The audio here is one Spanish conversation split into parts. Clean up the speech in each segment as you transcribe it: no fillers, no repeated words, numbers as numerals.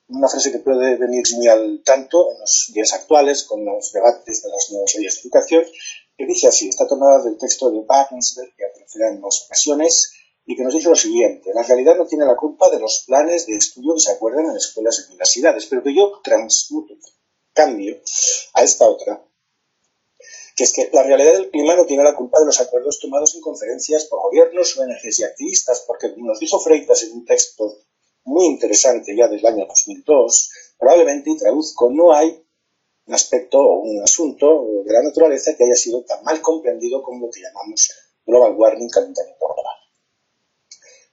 una frase que puede venir muy al tanto en los días actuales con los debates de las nuevas leyes de educación, que dice así, está tomada del texto de Wagensberg, que aparecerá en dos ocasiones, y que nos dice lo siguiente: la realidad no tiene la culpa de los planes de estudio que se acuerdan en escuelas y universidades, pero que yo cambio a esta otra, que es que la realidad del clima no tiene la culpa de los acuerdos tomados en conferencias por gobiernos, ONGs y activistas, porque, como nos dijo Freitas en un texto muy interesante ya del año 2002, probablemente, y traduzco, no hay un aspecto o un asunto de la naturaleza que haya sido tan mal comprendido como lo que llamamos global warming, calentamiento global.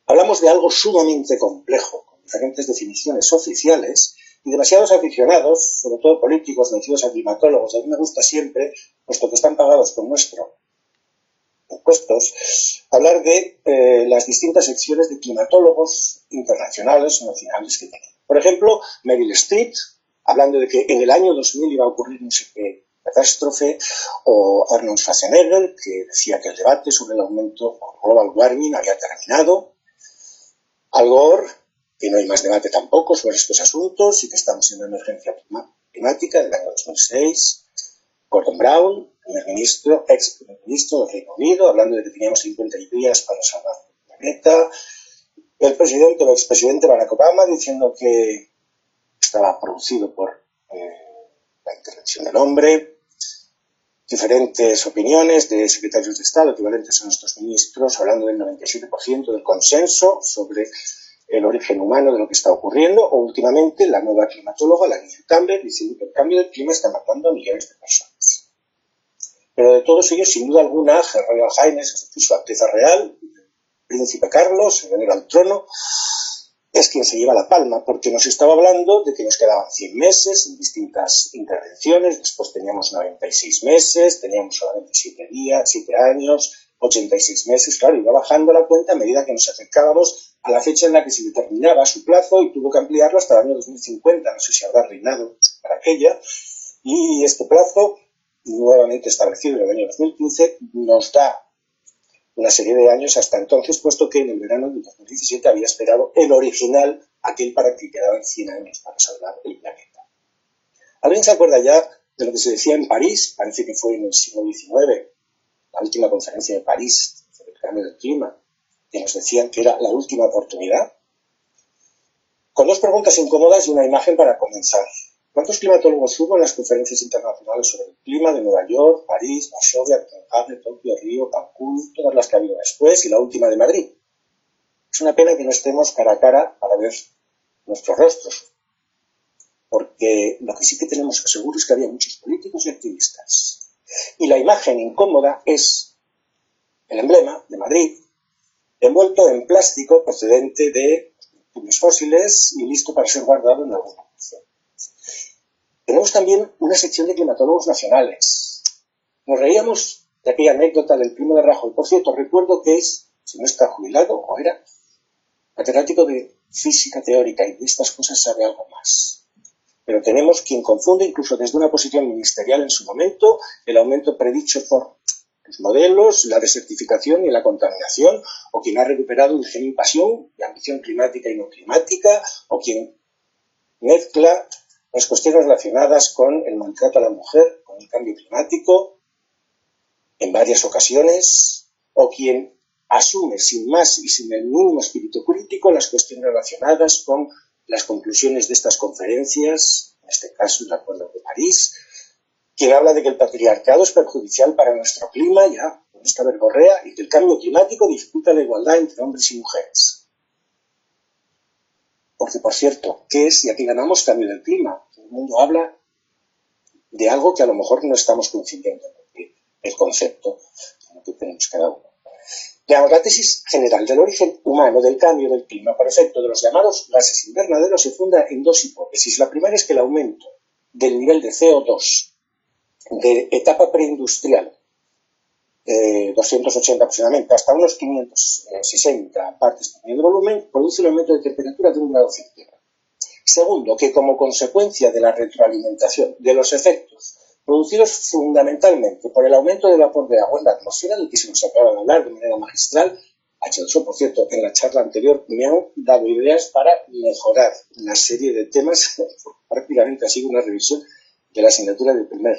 Hablamos de algo sumamente complejo, con diferentes definiciones oficiales, y demasiados aficionados, sobre todo políticos, vencidos a climatólogos, a mí me gusta siempre, puesto que están pagados con nuestros impuestos, hablar de las distintas secciones de climatólogos internacionales o nacionales que tienen. Por ejemplo, Meryl Streep, hablando de que en el año 2000 iba a ocurrir no sé qué catástrofe, o Arnold Schwarzenegger, que decía que el debate sobre el aumento global warming había terminado, Al Gore, que no hay más debate tampoco sobre estos asuntos y que estamos en una emergencia climática del año 2006, Gordon Brown, ex primer ministro del Reino Unido, hablando de que teníamos 50 días para salvar el planeta, el presidente o expresidente Barack Obama diciendo que estaba producido por la intervención del hombre, diferentes opiniones de secretarios de Estado equivalentes a nuestros ministros, hablando del 97% del consenso sobre el origen humano de lo que está ocurriendo, o últimamente la nueva climatóloga, la Niña Campbell, diciendo que el cambio del clima está matando a millones de personas. Pero de todos ellos, sin duda alguna, Her Royal Highness, es decir, Su Alteza Real, el Príncipe Carlos, el heredero al trono, es quien se lleva la palma, porque nos estaba hablando de que nos quedaban 100 meses en distintas intervenciones, después teníamos 96 meses, teníamos solamente 7 años, 86 meses, claro, iba bajando la cuenta a medida que nos acercábamos a la fecha en la que se determinaba su plazo y tuvo que ampliarlo hasta el año 2050, no sé si habrá reinado para aquella, y este plazo, nuevamente establecido en el año 2015, nos da una serie de años hasta entonces, puesto que en el verano de 2017 había esperado el original, aquel para que quedaban 100 años para salvar el planeta. ¿Alguien se acuerda ya de lo que se decía en París? Parece que fue en el siglo XIX, la última conferencia de París sobre el cambio del clima, que nos decían que era la última oportunidad. Con dos preguntas incómodas y una imagen para comenzar. ¿Cuántos climatólogos hubo en las conferencias internacionales sobre el clima de Nueva York, París, Varsovia, Copenhague, Tokio, Río, Cancún, todas las que ha habido después y la última de Madrid? Es una pena que no estemos cara a cara para ver nuestros rostros, porque lo que sí que tenemos seguro es que había muchos políticos y activistas. Y la imagen incómoda es el emblema de Madrid, envuelto en plástico procedente de combustibles fósiles y listo para ser guardado en alguna ocasión. Tenemos también una sección de climatólogos nacionales. Nos reíamos de aquella anécdota del primo de Rajoy. Por cierto, recuerdo que es, si no está jubilado, o era, catedrático de física teórica y de estas cosas sabe algo más. Pero tenemos quien confunde, incluso desde una posición ministerial en su momento, el aumento predicho por los modelos, la desertificación y la contaminación, o quien ha recuperado un gen pasión y ambición climática y no climática, o quien mezcla las cuestiones relacionadas con el maltrato a la mujer, con el cambio climático, en varias ocasiones, o quien asume sin más y sin el mínimo espíritu crítico las cuestiones relacionadas con las conclusiones de estas conferencias, en este caso el Acuerdo de París, quien habla de que el patriarcado es perjudicial para nuestro clima, ya con esta verborrea, y que el cambio climático dificulta la igualdad entre hombres y mujeres. Porque, por cierto, ¿qué es y a qué ganamos cambio del clima? El mundo habla de algo que a lo mejor no estamos coincidiendo en el concepto que tenemos cada uno. Veamos, la tesis general del origen humano del cambio del clima por efecto de los llamados gases invernaderos se funda en dos hipótesis. La primera es que el aumento del nivel de CO2 de etapa preindustrial, 280 aproximadamente, hasta unos 560 partes por millón de volumen, produce un aumento de temperatura de 1 grado centígrado. Segundo, que como consecuencia de la retroalimentación de los efectos producidos fundamentalmente por el aumento del vapor de agua en la atmósfera, del que se nos acaba de hablar de manera magistral, H2O. Por cierto, en la charla anterior me han dado ideas para mejorar la serie de temas. Prácticamente ha sido una revisión de la asignatura del primer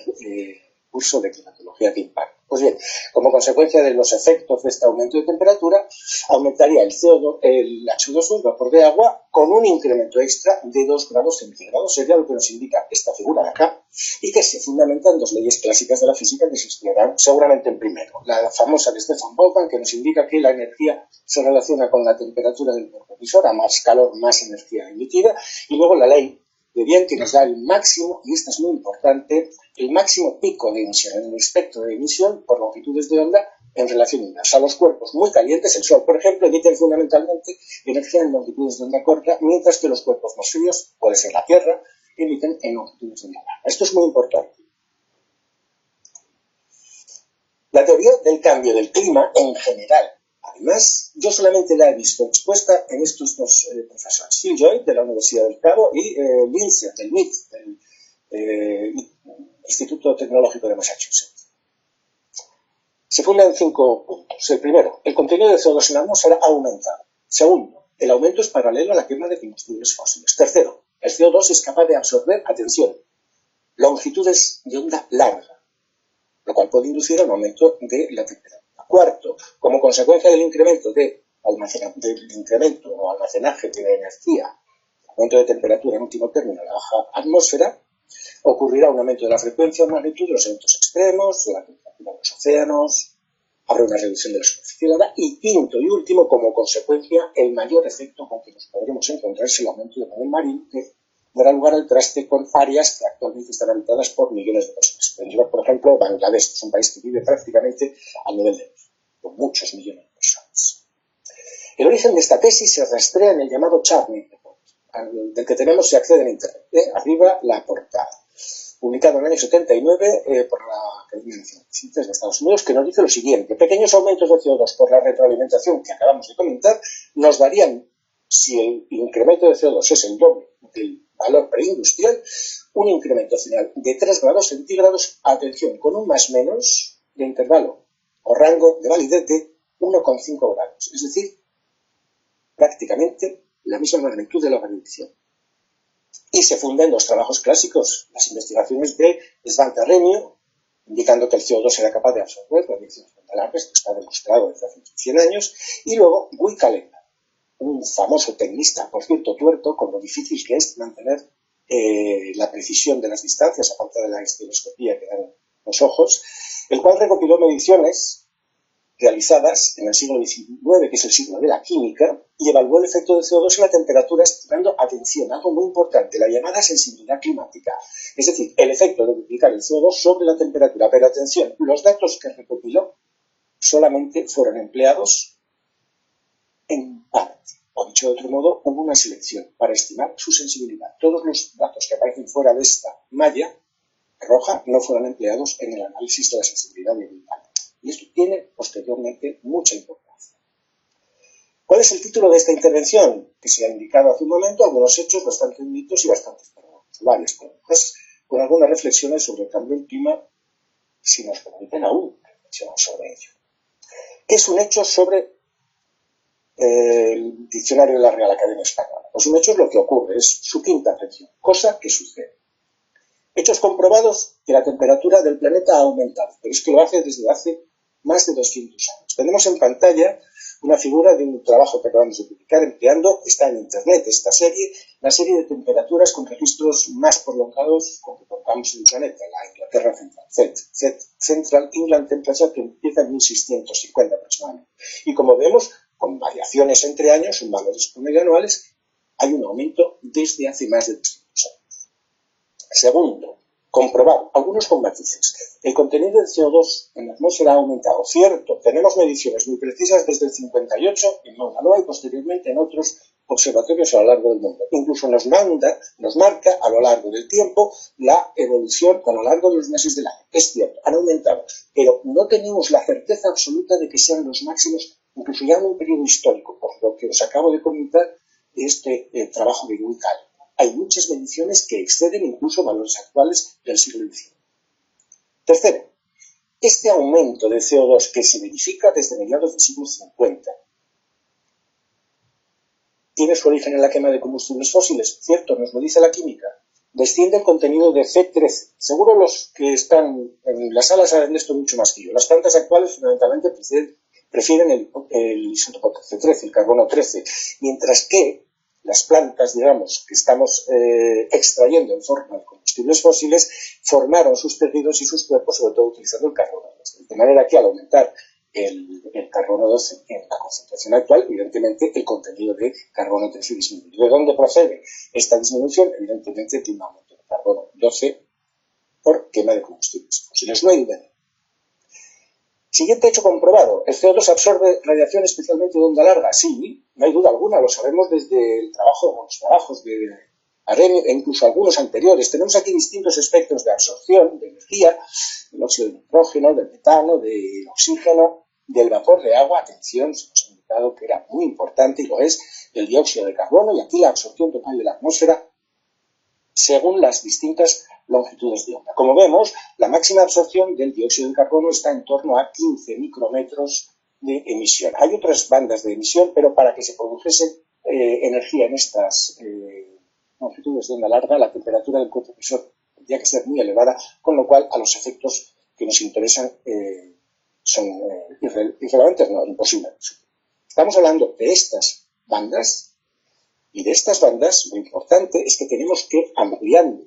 curso de climatología de impacto. Pues bien, como consecuencia de los efectos de este aumento de temperatura, aumentaría el CO2, el H2O, el vapor de agua, con un incremento extra de 2 grados centígrados. Sería lo que nos indica esta figura de acá, y que se fundamenta en dos leyes clásicas de la física que se estudiarán seguramente en primero. La famosa de Stefan Boltzmann, que nos indica que la energía se relaciona con la temperatura del cuerpo emisor, a más calor, más energía emitida, y luego la ley de Bien, que nos da el máximo, y esto es muy importante, el máximo pico de emisión en el espectro de emisión por longitudes de onda en relación inversa. Los cuerpos muy calientes, el Sol, por ejemplo, emiten fundamentalmente energía en longitudes de onda corta, mientras que los cuerpos más fríos, puede ser la Tierra, emiten en longitudes de onda larga. Esto es muy importante. La teoría del cambio del clima en general, además, yo solamente la he visto expuesta en estos dos profesores, Phil Joy, de la Universidad del Cabo, y Lindsay, del MIT, del Instituto Tecnológico de Massachusetts. Se funda en 5 puntos. El primero, el contenido de CO2 en la atmósfera ha aumentado. Segundo, el aumento es paralelo a la quema de combustibles fósiles. Tercero, el CO2 es capaz de absorber, atención, longitudes de onda larga, lo cual puede inducir a un aumento de la temperatura. Cuarto, como consecuencia del incremento o almacenaje de energía, aumento de temperatura en último término en la baja atmósfera, ocurrirá un aumento de la frecuencia o magnitud de los eventos extremos, de la temperatura de los océanos, habrá una reducción de la superficie helada y quinto y último, como consecuencia, el mayor efecto con que nos podremos encontrar es el aumento del nivel marino, que dará lugar al traste con áreas que actualmente están habitadas por millones de personas. Por ejemplo, Bangladesh, que es un país que vive prácticamente al nivel de con muchos millones de personas. El origen de esta tesis se rastrea en el llamado Charney Report, del que tenemos si accede en Internet. Arriba la portada, publicado en el año 79 por la Academia Nacional de Ciencias de Estados Unidos, que nos dice lo siguiente: pequeños aumentos de CO2 por la retroalimentación que acabamos de comentar nos darían, si el incremento de CO2 es el doble del valor preindustrial, un incremento final de 3 grados centígrados, atención, con un más menos de intervalo o rango de validez de 1,5 grados, es decir, prácticamente la misma magnitud de la variación. Y se funda en dos trabajos clásicos, las investigaciones de Svante Rhenio, indicando que el CO2 era capaz de absorber radiaciones de onda larga, esto está demostrado desde hace 100 años, y luego Guy Calenda, un famoso tecnista, por cierto tuerto, con lo difícil que es mantener la precisión de las distancias a falta de la estereoscopía que dan los ojos, el cual recopiló mediciones realizadas en el siglo XIX, que es el siglo de la química, y evaluó el efecto del CO2 en la temperatura, estimando, atención, algo muy importante, la llamada sensibilidad climática, es decir, el efecto de duplicar el CO2 sobre la temperatura. Pero atención, los datos que recopiló solamente fueron empleados en parte, o dicho de otro modo, hubo una selección para estimar su sensibilidad. Todos los datos que aparecen fuera de esta malla roja no fueron empleados en el análisis de la sensibilidad ambiental. Y esto tiene posteriormente mucha importancia. ¿Cuál es el título de esta intervención? Que se ha indicado hace un momento, algunos hechos, bastantes mitos y bastantes varias preguntas, con algunas reflexiones sobre el cambio del clima, si nos permiten aún reflexionar sobre ello. ¿Qué es un hecho sobre el diccionario de la Real Academia Española? Pues un hecho es lo que ocurre, es su quinta acepción, cosa que sucede. Hechos comprobados que la temperatura del planeta ha aumentado, pero es que lo hace desde hace más de 200 años. Tenemos en pantalla una figura de un trabajo que acabamos de publicar empleando, está en Internet esta serie, la serie de temperaturas con registros más prolongados con que contamos en el planeta, la Inglaterra Central, Central England Temperature, que empieza en 1650 aproximadamente. Y como vemos, con variaciones entre años, en valores promedio anuales, hay un aumento desde hace más de 200 años. Segundo, comprobado, algunos con matices. El contenido de CO2 en la atmósfera ha aumentado. Cierto, tenemos mediciones muy precisas desde el 58 en Mauna Loa y posteriormente en otros observatorios a lo largo del mundo. Incluso nos marca a lo largo del tiempo la evolución a lo largo de los meses del año. Es cierto, han aumentado, pero no tenemos la certeza absoluta de que sean los máximos, incluso ya en un periodo histórico, por lo que os acabo de comentar de este trabajo de Guy Calenda. Hay muchas mediciones que exceden incluso valores actuales del siglo XIX. Tercero, este aumento de CO2 que se verifica desde mediados del siglo 50 tiene su origen en la quema de combustibles fósiles, cierto, nos lo dice la química. Desciende el contenido de C13. Seguro los que están en la sala saben de esto mucho más que yo. Las plantas actuales fundamentalmente prefieren el isótopo C13, el carbono 13, mientras que las plantas, digamos, que estamos extrayendo en forma de combustibles fósiles, formaron sus tejidos y sus cuerpos, sobre todo utilizando el carbono 12. De manera que al aumentar el carbono 12 en la concentración actual, evidentemente el contenido de carbono 13 disminuye. ¿De dónde procede esta disminución? Evidentemente de un aumento de carbono 12 por quema de combustibles fósiles. No hay duda. Siguiente hecho comprobado. El CO2 absorbe radiación especialmente de onda larga. Sí, no hay duda alguna. Lo sabemos desde el trabajo, los trabajos de Arrhenius e incluso algunos anteriores. Tenemos aquí distintos espectros de absorción de energía, del óxido de nitrógeno, del metano, del oxígeno, del vapor de agua. Atención, se nos ha indicado que era muy importante y lo es, el dióxido de carbono, y aquí la absorción total de la atmósfera según las distintas longitudes de onda. Como vemos, la máxima absorción del dióxido de carbono está en torno a 15 micrómetros de emisión. Hay otras bandas de emisión, pero para que se produjese energía en estas longitudes de onda larga, la temperatura del cuerpo emisor tendría que ser muy elevada, con lo cual a los efectos que nos interesan son irrelevantes, no, imposibles. Estamos hablando de estas bandas, y de estas bandas lo importante es que tenemos que, ampliando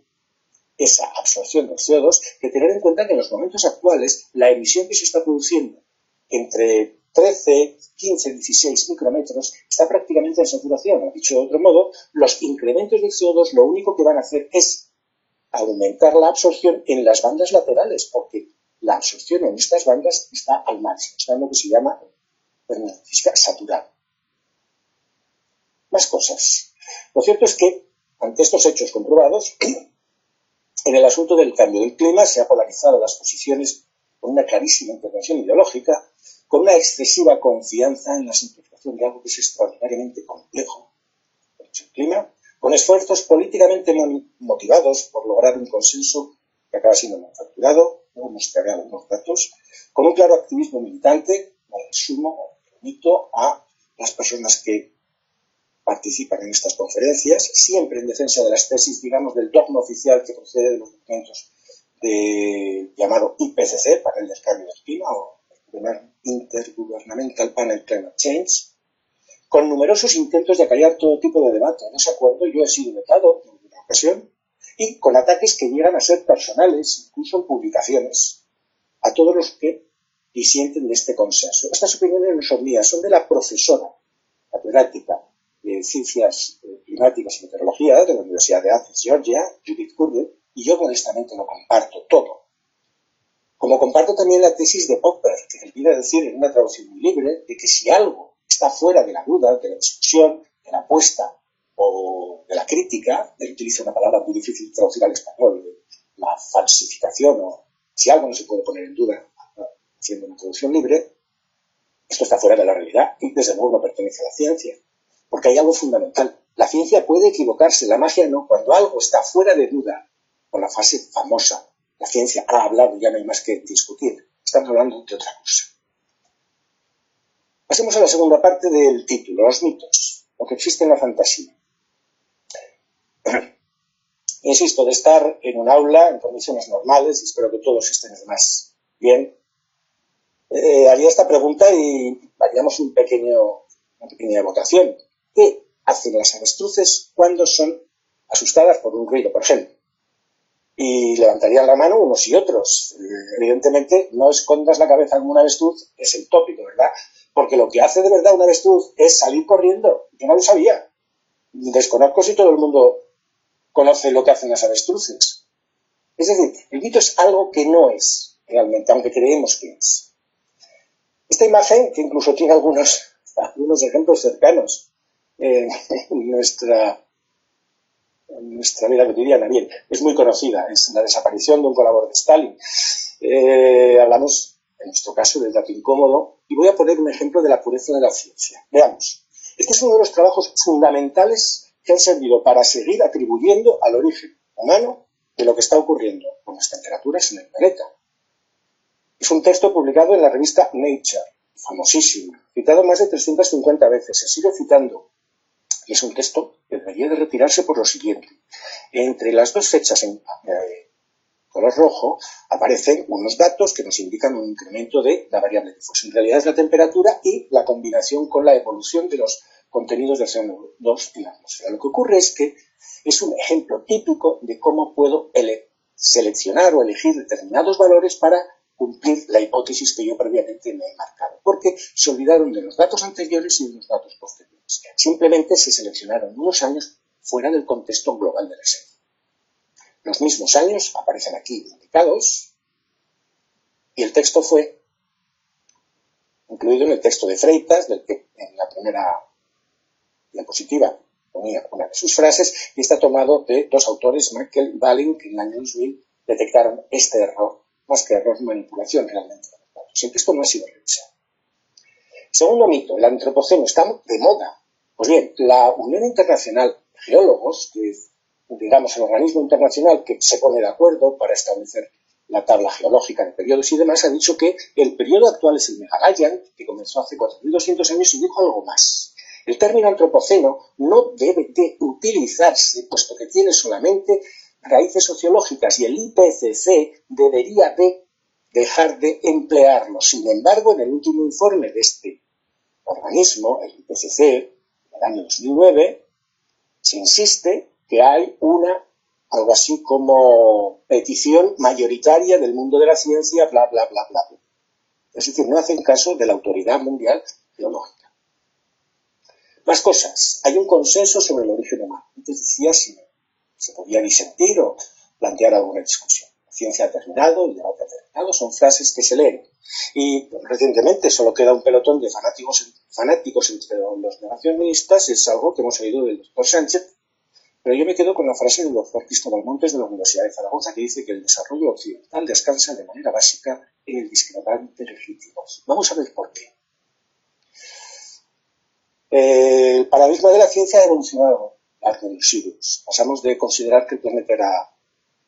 esa absorción del CO2, que tener en cuenta que en los momentos actuales la emisión que se está produciendo entre 13, 15, 16 micrómetros está prácticamente en saturación. Dicho de otro modo, los incrementos del CO2 lo único que van a hacer es aumentar la absorción en las bandas laterales, porque la absorción en estas bandas está al máximo, está en lo que se llama en física saturado. Más cosas. Lo cierto es que, ante estos hechos comprobados, en el asunto del cambio del clima se han polarizado las posiciones con una clarísima intervención ideológica, con una excesiva confianza en la simplificación de algo que es extraordinariamente complejo, el clima, con esfuerzos políticamente motivados por lograr un consenso que acaba siendo manufacturado, no hemos cargado unos datos, con un claro activismo militante. Me resumo, remito a las personas que participan en estas conferencias, siempre en defensa de las tesis, digamos, del dogma oficial que procede de los documentos llamado IPCC, Panel del Cambio del Clima, o Intergovernmental Panel Climate Change, con numerosos intentos de acallar todo tipo de debate en ese acuerdo. Yo he sido vetado en una ocasión, y con ataques que llegan a ser personales, incluso en publicaciones, a todos los que disienten de este consenso. Estas opiniones no son mías, son de la profesora catedrática de Ciencias Climáticas y Meteorología de la Universidad de Athens, Georgia, Judith Curry, y yo modestamente lo comparto todo. Como comparto también la tesis de Popper, que olvida decir en una traducción muy libre de que si algo está fuera de la duda, de la discusión, de la apuesta o de la crítica, él utiliza una palabra muy difícil de traducir al español, la falsificación, o si algo no se puede poner en duda haciendo una traducción libre, esto está fuera de la realidad y desde luego no pertenece a la ciencia. Porque hay algo fundamental. La ciencia puede equivocarse, la magia no. Cuando algo está fuera de duda, con la frase famosa, la ciencia ha hablado, ya no hay más que discutir. Estamos hablando de otra cosa. Pasemos a la segunda parte del título, los mitos, lo que existe en la fantasía. Insisto, de estar en un aula en condiciones normales, y espero que todos estén además bien, haría esta pregunta y haríamos una pequeña votación. ¿Qué hacen las avestruces cuando son asustadas por un ruido, por ejemplo? Y levantarían la mano unos y otros. Evidentemente, no escondas la cabeza como un avestruz, es el tópico, ¿verdad? Porque lo que hace de verdad un avestruz es salir corriendo. Yo no lo sabía. Desconozco si todo el mundo conoce lo que hacen las avestruces. Es decir, el mito es algo que no es realmente, aunque creemos que es. Esta imagen, que incluso tiene algunos ejemplos cercanos en nuestra vida cotidiana, bien, es muy conocida, es la desaparición de un colaborador de Stalin. Hablamos, en nuestro caso, del dato incómodo, y voy a poner un ejemplo de la pureza de la ciencia. Veamos, este es uno de los trabajos fundamentales que han servido para seguir atribuyendo al origen humano de lo que está ocurriendo con las temperaturas en el planeta. Es un texto publicado en la revista Nature, famosísimo, citado más de 350 veces, se sigue citando. Y es un texto que debería de retirarse por lo siguiente. Entre las dos fechas en color rojo aparecen unos datos que nos indican un incremento de la variable de Fox. En realidad es la temperatura y la combinación con la evolución de los contenidos del CO2 en la atmósfera. Lo que ocurre es que es un ejemplo típico de cómo puedo seleccionar o elegir determinados valores para cumplir la hipótesis que yo previamente me he marcado, porque se olvidaron de los datos anteriores y de los datos posteriores. Simplemente se seleccionaron unos años fuera del contexto global de la serie. Los mismos años aparecen aquí indicados y el texto fue incluido en el texto de Freitas, del que en la primera diapositiva ponía una de sus frases, y está tomado de dos autores, Michael y Balin, que en el año 2000 detectaron este error, más que error, manipulación realmente de los datos. El texto no ha sido revisado. Segundo mito, el antropoceno está de moda. Pues bien, la Unión Internacional de Geólogos, que es, digamos, el organismo internacional que se pone de acuerdo para establecer la tabla geológica de periodos y demás, ha dicho que el periodo actual es el Megalayan, que comenzó hace 4.200 años, y dijo algo más. El término antropoceno no debe de utilizarse, puesto que tiene solamente raíces sociológicas, y el IPCC debería de dejar de emplearlo. Sin embargo, en el último informe de este organismo, el IPCC, del año 2009, se insiste que hay algo así como petición mayoritaria del mundo de la ciencia, bla, bla, bla, bla. Es decir, no hacen caso de la Autoridad Mundial Geológica. Más cosas. Hay un consenso sobre el origen humano. Antes decía si se podía disentir o plantear alguna discusión. La ciencia ha terminado, el debate ha terminado, son frases que se leen. Y recientemente solo queda un pelotón de fanáticos entre los negacionistas, es algo que hemos oído del doctor Sánchez, pero yo me quedo con la frase del doctor Cristóbal Montes de la Universidad de Zaragoza, que dice que el desarrollo occidental descansa de manera básica en el discrepante legítimo. Vamos a ver por qué. El paradigma de la ciencia ha evolucionado desde los siglos. Pasamos de considerar que el planeta era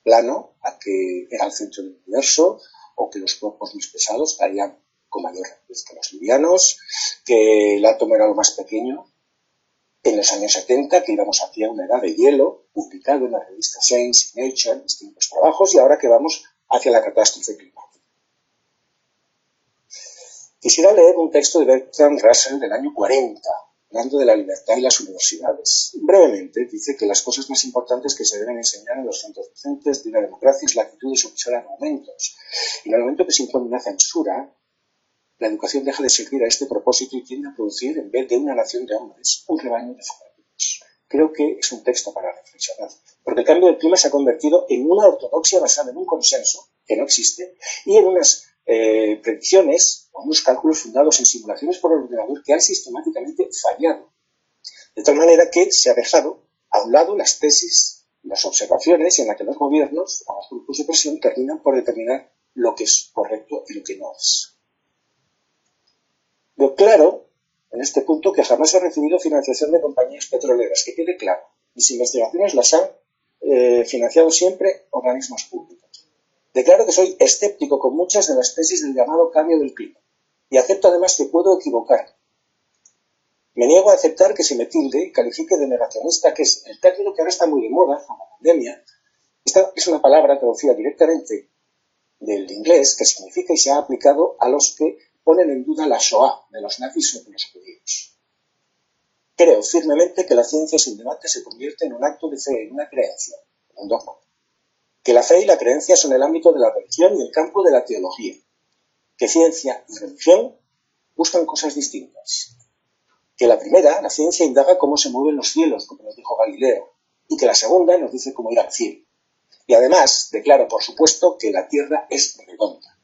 plano a que era el centro del universo, o que los cuerpos más pesados caían con mayor rapidez que los livianos, que el átomo era lo más pequeño. En los años 70, que íbamos hacia una edad de hielo, publicado en la revista Science y Nature, en distintos trabajos, y ahora que vamos hacia la catástrofe climática. Quisiera leer un texto de Bertrand Russell del año 40, hablando de la libertad y las universidades. Brevemente, dice que las cosas más importantes que se deben enseñar en los centros docentes de una democracia es la actitud de superar argumentos. Y en el momento que se impone una censura, la educación deja de servir a este propósito y tiende a producir, en vez de una nación de hombres, un rebaño de fanáticos. Creo que es un texto para reflexionar, porque el cambio del clima se ha convertido en una ortodoxia basada en un consenso, que no existe, y en unas predicciones o unos cálculos fundados en simulaciones por ordenador que han sistemáticamente fallado. De tal manera que se ha dejado a un lado las tesis, las observaciones en las que los gobiernos o los grupos de presión terminan por determinar lo que es correcto y lo que no es. Veo claro, en este punto, que jamás he recibido financiación de compañías petroleras, que quede claro. Mis investigaciones las han financiado siempre organismos públicos. Declaro que soy escéptico con muchas de las tesis del llamado cambio del clima, y acepto además que puedo equivocarme. Me niego a aceptar que se me tilde y califique de negacionista, que es el término que ahora está muy de moda, como pandemia. Esta es una palabra traducida directamente del inglés, que significa y se ha aplicado a los que ponen en duda la Shoah de los nazis sobre los judíos. Creo firmemente que la ciencia sin debate se convierte en un acto de fe, en una creencia, en un dogma. Que la fe y la creencia son el ámbito de la religión y el campo de la teología. Que ciencia y religión buscan cosas distintas. Que la primera, la ciencia, indaga cómo se mueven los cielos, como nos dijo Galileo, y que la segunda nos dice cómo ir al cielo. Y además, declaro, por supuesto, que la Tierra es redonda.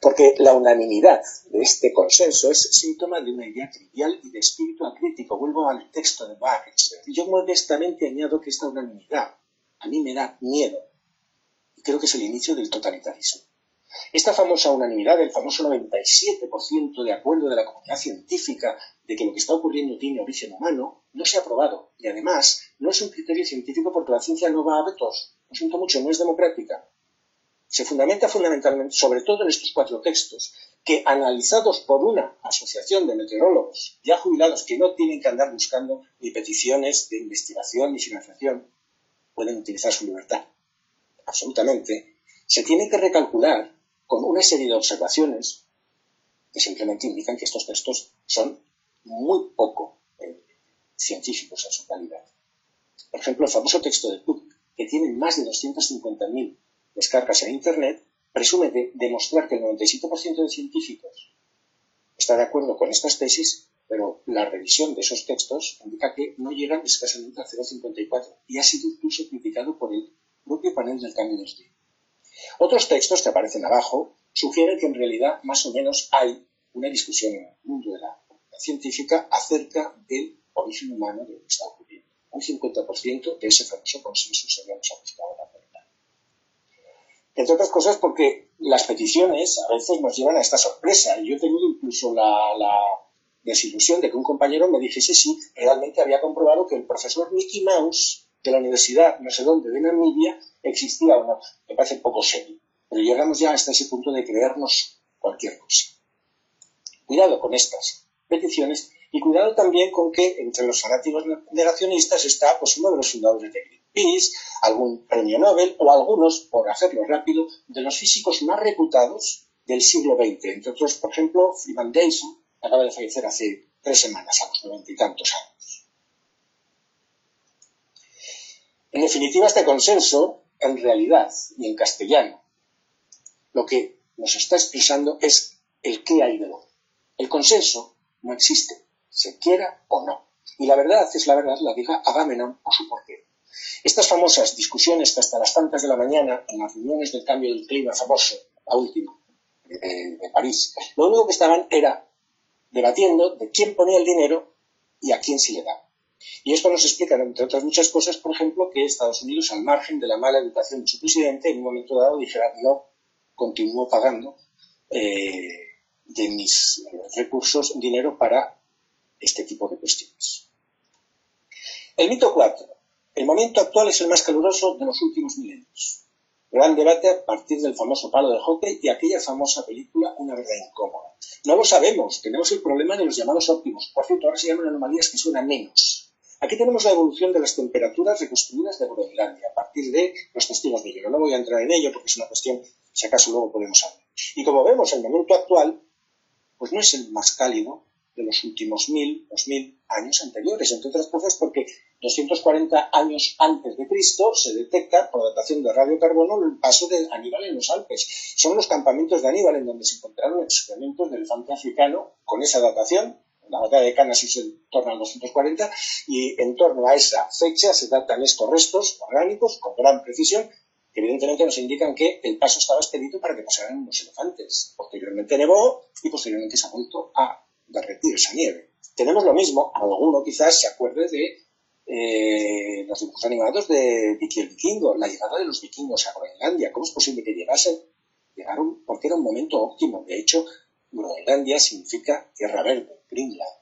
Porque la unanimidad de este consenso es síntoma de una idea trivial y de espíritu acrítico. Vuelvo al texto de Barnes. Yo modestamente añado que esta unanimidad a mí me da miedo. Y creo que es el inicio del totalitarismo. Esta famosa unanimidad, el famoso 97% de acuerdo de la comunidad científica de que lo que está ocurriendo tiene origen humano, no se ha probado. Y además, no es un criterio científico porque la ciencia no va a vetos. Lo siento mucho, no es democrática. se fundamenta fundamentalmente, sobre todo en estos 4 textos, que analizados por una asociación de meteorólogos ya jubilados que no tienen que andar buscando ni peticiones de investigación ni financiación, pueden utilizar su libertad. Absolutamente. Se tiene que recalcular con una serie de observaciones que simplemente indican que estos textos son muy poco científicos en su calidad. Por ejemplo, el famoso texto de Cook, que tiene más de 250.000 descargas en Internet, presume de demostrar que el 97% de científicos está de acuerdo con estas tesis, pero la revisión de esos textos indica que no llegan escasamente a 0,54 y ha sido incluso criticado por el propio panel del cambio del clima. Otros textos que aparecen abajo sugieren que en realidad más o menos hay una discusión en el mundo de la comunidad científica acerca del origen humano de lo que está ocurriendo. Un 50% de ese famoso consenso se habíamos ajustado a la verdad. Entre otras cosas porque las peticiones a veces nos llevan a esta sorpresa. Yo he tenido incluso la desilusión de que un compañero me dijese si realmente había comprobado que el profesor Mickey Mouse de la universidad no sé dónde de Namibia existía o no. Me parece poco serio. Pero llegamos ya hasta ese punto de creernos cualquier cosa. Cuidado con estas peticiones y cuidado también con que entre los fanáticos negacionistas está pues, uno de los fundadores de Greenpeace, algún premio Nobel o algunos, por hacerlo rápido, de los físicos más reputados del siglo XX. Entre otros, por ejemplo, Freeman Dyson, que acaba de fallecer hace 3 semanas, a los 90 y tantos años. En definitiva, este consenso, en realidad y en castellano, lo que nos está expresando es el qué hay de lo. El consenso no existe, se quiera o no. Y la verdad es la verdad, la diga Agamenón o su porqué. Estas famosas discusiones que hasta las tantas de la mañana, en las reuniones del cambio del clima famoso, la última, de París, lo único que estaban era debatiendo de quién ponía el dinero y a quién se le daba. Y esto nos explica, entre otras muchas cosas, por ejemplo, que Estados Unidos, al margen de la mala educación de su presidente, en un momento dado dijera, no, continúo pagando de mis recursos dinero para este tipo de cuestiones. El mito 4. El momento actual es el más caluroso de los últimos milenios. Gran debate a partir del famoso palo de hockey y aquella famosa película Una verdad incómoda. No lo sabemos, tenemos el problema de los llamados óptimos. Por cierto, ahora se llaman anomalías que suenan menos. Aquí tenemos la evolución de las temperaturas reconstruidas de Groenlandia a partir de los testigos de hielo. No voy a entrar en ello porque es una cuestión, si acaso luego podemos hablar. Y como vemos, el momento actual pues no es el más cálido de los últimos 1000, 2000 años anteriores, entre otras cosas porque 240 años antes de Cristo se detecta por datación de radiocarbono el paso de Aníbal en los Alpes. Son los campamentos de Aníbal en donde se encontraron excrementos de elefante africano con esa datación. La batalla de Cannas es en torno al 240 y en torno a esa fecha se datan estos restos orgánicos con gran precisión que evidentemente nos indican que el paso estaba expedito para que pasaran unos elefantes. Posteriormente nevó y posteriormente se ha vuelto a derretir esa nieve. Tenemos lo mismo, alguno quizás se acuerde de los dibujos animados de Vicky el Vikingo, la llegada de los vikingos a Groenlandia. ¿Cómo es posible que llegasen? Llegaron porque era un momento óptimo. De hecho, Groenlandia significa tierra verde, Greenland.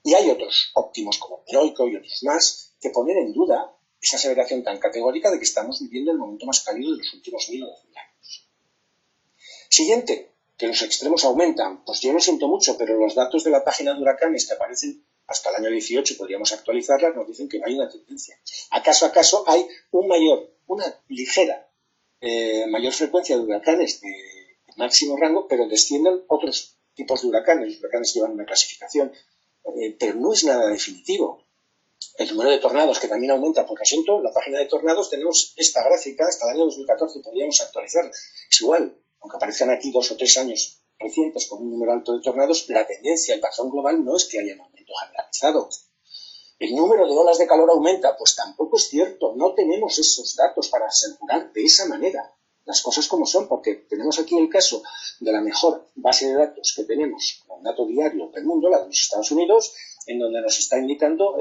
Y hay otros óptimos como Heroico y otros más que ponen en duda esa aseveración tan categórica de que estamos viviendo el momento más cálido de los últimos 1000 o 2000 años. Siguiente, que los extremos aumentan. Pues yo lo siento mucho, pero los datos de la página de huracanes que aparecen hasta el año 18, podríamos actualizarlas, nos dicen que no hay una tendencia. ¿Acaso hay una ligera mayor frecuencia de huracanes de máximo rango, pero descienden otros tipos de huracanes? Los huracanes llevan una clasificación, pero no es nada definitivo. El número de tornados, que también aumenta por asiento, en la página de tornados tenemos esta gráfica, hasta el año 2014 podríamos actualizar. Es igual, aunque aparezcan aquí 2 o 3 años recientes con un número alto de tornados, la tendencia, el patrón global no es que haya un aumento generalizado. ¿El número de olas de calor aumenta? Pues tampoco es cierto, no tenemos esos datos para asegurar de esa manera las cosas como son, porque tenemos aquí el caso de la mejor base de datos que tenemos, un dato diario del mundo, la de los Estados Unidos, en donde nos está indicando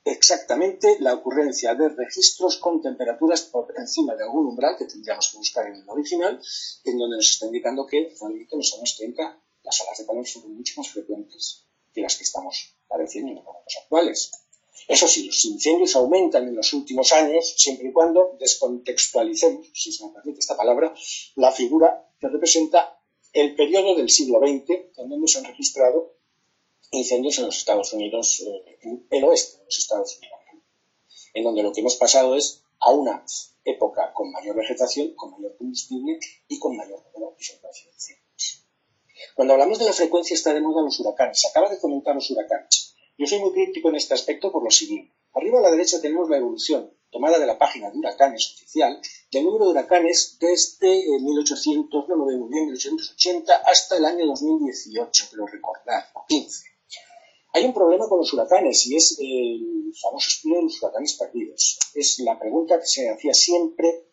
exactamente la ocurrencia de registros con temperaturas por encima de algún umbral que tendríamos que buscar en el original, en donde nos está indicando que realmente en los años 30 las olas de calor son mucho más frecuentes que las que estamos padeciendo en los momentos actuales. Eso sí, los incendios aumentan en los últimos años, siempre y cuando descontextualicemos, si se me permite esta palabra, la figura que representa el periodo del siglo XX, en donde se han registrado incendios en los Estados Unidos, en el oeste de los Estados Unidos, en donde lo que hemos pasado es a una época con mayor vegetación, con mayor combustible y con mayor concentración de incendios. Cuando hablamos de la frecuencia está de moda los huracanes. Se acaba de comentar los huracanes. Yo soy muy crítico en este aspecto por lo siguiente. Arriba a la derecha tenemos la evolución tomada de la página de huracanes oficial, del número de huracanes desde 1800, no lo veo muy bien, 1880 hasta el año 2018, pero recordad, 15. Hay un problema con los huracanes y es el famoso estudio de los huracanes perdidos. Es la pregunta que se hacía siempre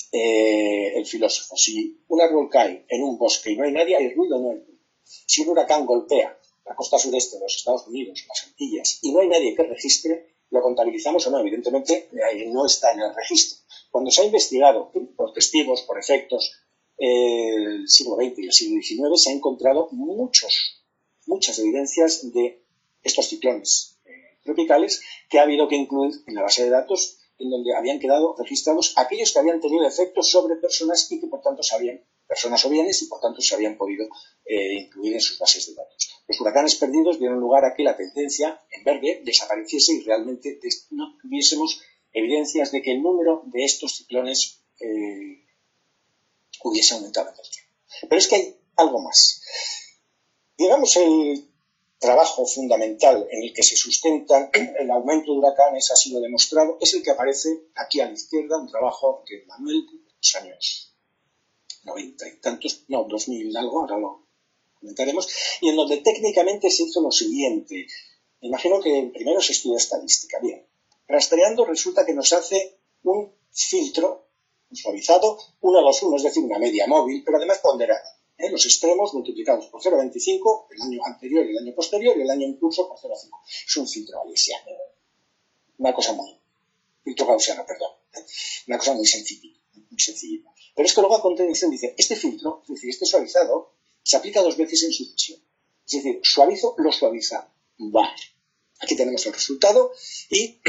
el filósofo. Si un árbol cae en un bosque y no hay nadie, ¿hay ruido o no hay ruido? Si un huracán golpea la costa sureste de los Estados Unidos, las Antillas, y no hay nadie que registre, ¿lo contabilizamos o no? Evidentemente no está en el registro. Cuando se ha investigado por testigos, por efectos, el siglo XX y el siglo XIX, se han encontrado muchas evidencias de estos ciclones tropicales que ha habido que incluir en la base de datos, en donde habían quedado registrados aquellos que habían tenido efectos sobre personas y que por tanto sabían, personas o bienes, y por tanto se habían podido incluir en sus bases de datos. Los huracanes perdidos dieron lugar a que la tendencia en verde desapareciese y realmente no tuviésemos evidencias de que el número de estos ciclones hubiese aumentado en el tiempo. Pero es que hay algo más. Digamos, el trabajo fundamental en el que se sustenta el aumento de huracanes ha sido demostrado, es el que aparece aquí a la izquierda, un trabajo de Manuel de los años 90 y tantos, no, 2000 algo, ahora lo comentaremos, y en donde técnicamente se hizo lo siguiente. Me imagino que primero se estudia estadística. Bien, rastreando resulta que nos hace un filtro, un suavizado, 1-2-1, es decir, una media móvil, pero además ponderada. Los extremos multiplicados por 0,25, el año anterior y el año posterior, y el año en curso por 0,5. Es un filtro gaussiano. Una cosa muy... filtro gaussiano, perdón. Una cosa muy sencillita. Pero es que luego a continuación dice, este filtro, es decir, este suavizado, se aplica 2 veces en sucesión. Es decir, suavizo lo suaviza. Vale. Aquí tenemos el resultado y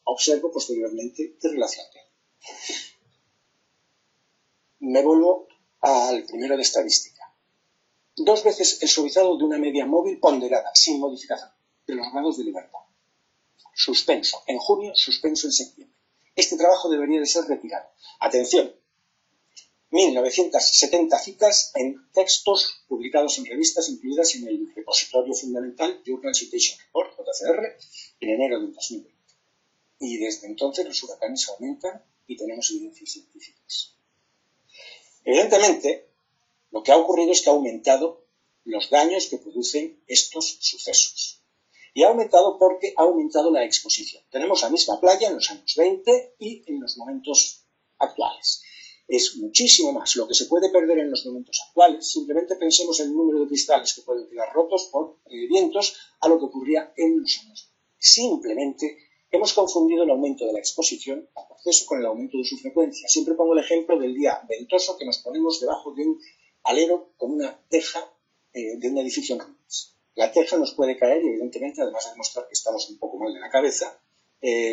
observo posteriormente qué relación tiene. Me vuelvo al primero de estadística. 2 veces el suavizado de una media móvil ponderada, sin modificación, de los grados de libertad. Suspenso en junio, suspenso en septiembre. Este trabajo debería de ser retirado. Atención, 1970 citas en textos publicados en revistas incluidas en el repositorio fundamental Journal Citation Report, JCR, en enero del 2020. Y desde entonces los huracanes aumentan y tenemos evidencias científicas. Evidentemente, lo que ha ocurrido es que ha aumentado los daños que producen estos sucesos. Y ha aumentado porque ha aumentado la exposición. Tenemos la misma playa en los años 20 y en los momentos actuales. Es muchísimo más lo que se puede perder en los momentos actuales. Simplemente pensemos en el número de cristales que pueden quedar rotos por vientos a lo que ocurría en los años 20. Simplemente hemos confundido el aumento de la exposición al proceso con el aumento de su frecuencia. Siempre pongo el ejemplo del día ventoso que nos ponemos debajo de un alero con una teja de un edificio en ruinas. La teja nos puede caer y evidentemente, además de demostrar que estamos un poco mal de la cabeza,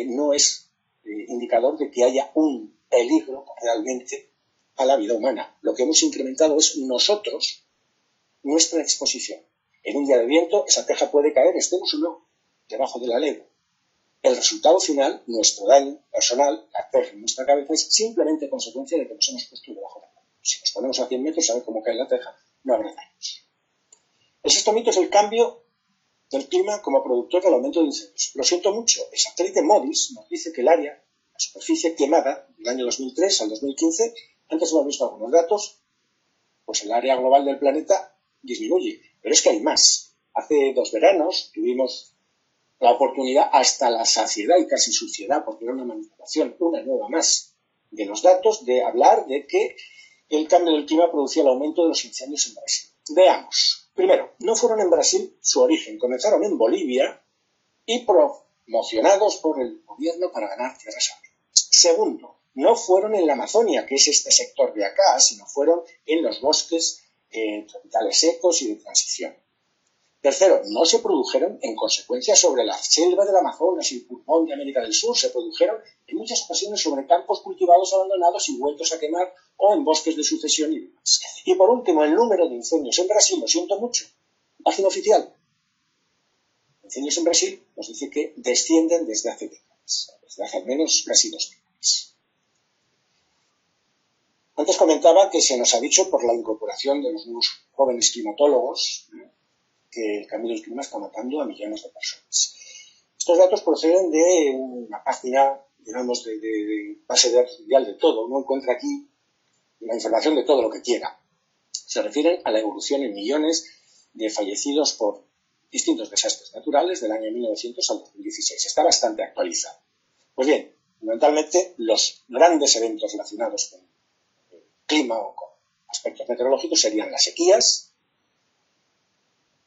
no es indicador de que haya un peligro realmente a la vida humana. Lo que hemos incrementado es nosotros, nuestra exposición. En un día de viento, esa teja puede caer, estemos o no, debajo del alero. El resultado final, nuestro daño personal, la teja en nuestra cabeza, es simplemente consecuencia de que nos hemos puesto debajo del alero. Si nos ponemos a 100 metros a ver cómo cae la teja, no habrá daños. El sexto mito es el cambio del clima como productor del aumento de incendios. Lo siento mucho, el satélite MODIS nos dice que el área, la superficie quemada del año 2003 al 2015, antes hemos visto algunos datos, pues el área global del planeta disminuye. Pero es que hay más. Hace 2 veranos tuvimos la oportunidad, hasta la saciedad y casi suciedad, porque era una manipulación, una nueva más, de los datos, de hablar de que el cambio del clima producía el aumento de los incendios en Brasil. Veamos. Primero, no fueron en Brasil su origen, comenzaron en Bolivia y promocionados por el gobierno para ganar tierras agrícolas. Segundo, no fueron en la Amazonia, que es este sector de acá, sino fueron en los bosques tropicales secos y de transición. Tercero, no se produjeron en consecuencia sobre la selva del Amazonas y el pulmón de América del Sur, se produjeron en muchas ocasiones sobre campos cultivados abandonados y vueltos a quemar o en bosques de sucesión y demás. Y por último, el número de incendios en Brasil, lo siento mucho, página oficial. Incendios en Brasil nos dice que descienden desde hace décadas, desde hace al menos casi 2 décadas. Antes comentaba que se nos ha dicho por la incorporación de los nuevos jóvenes climatólogos que el cambio del clima está matando a millones de personas. Estos datos proceden de una página, digamos, de base de datos mundial de todo. Uno encuentra aquí la información de todo lo que quiera. Se refieren a la evolución en millones de fallecidos por distintos desastres naturales del año 1900 al 2016. Está bastante actualizado. Pues bien, fundamentalmente los grandes eventos relacionados con el clima o con aspectos meteorológicos serían las sequías,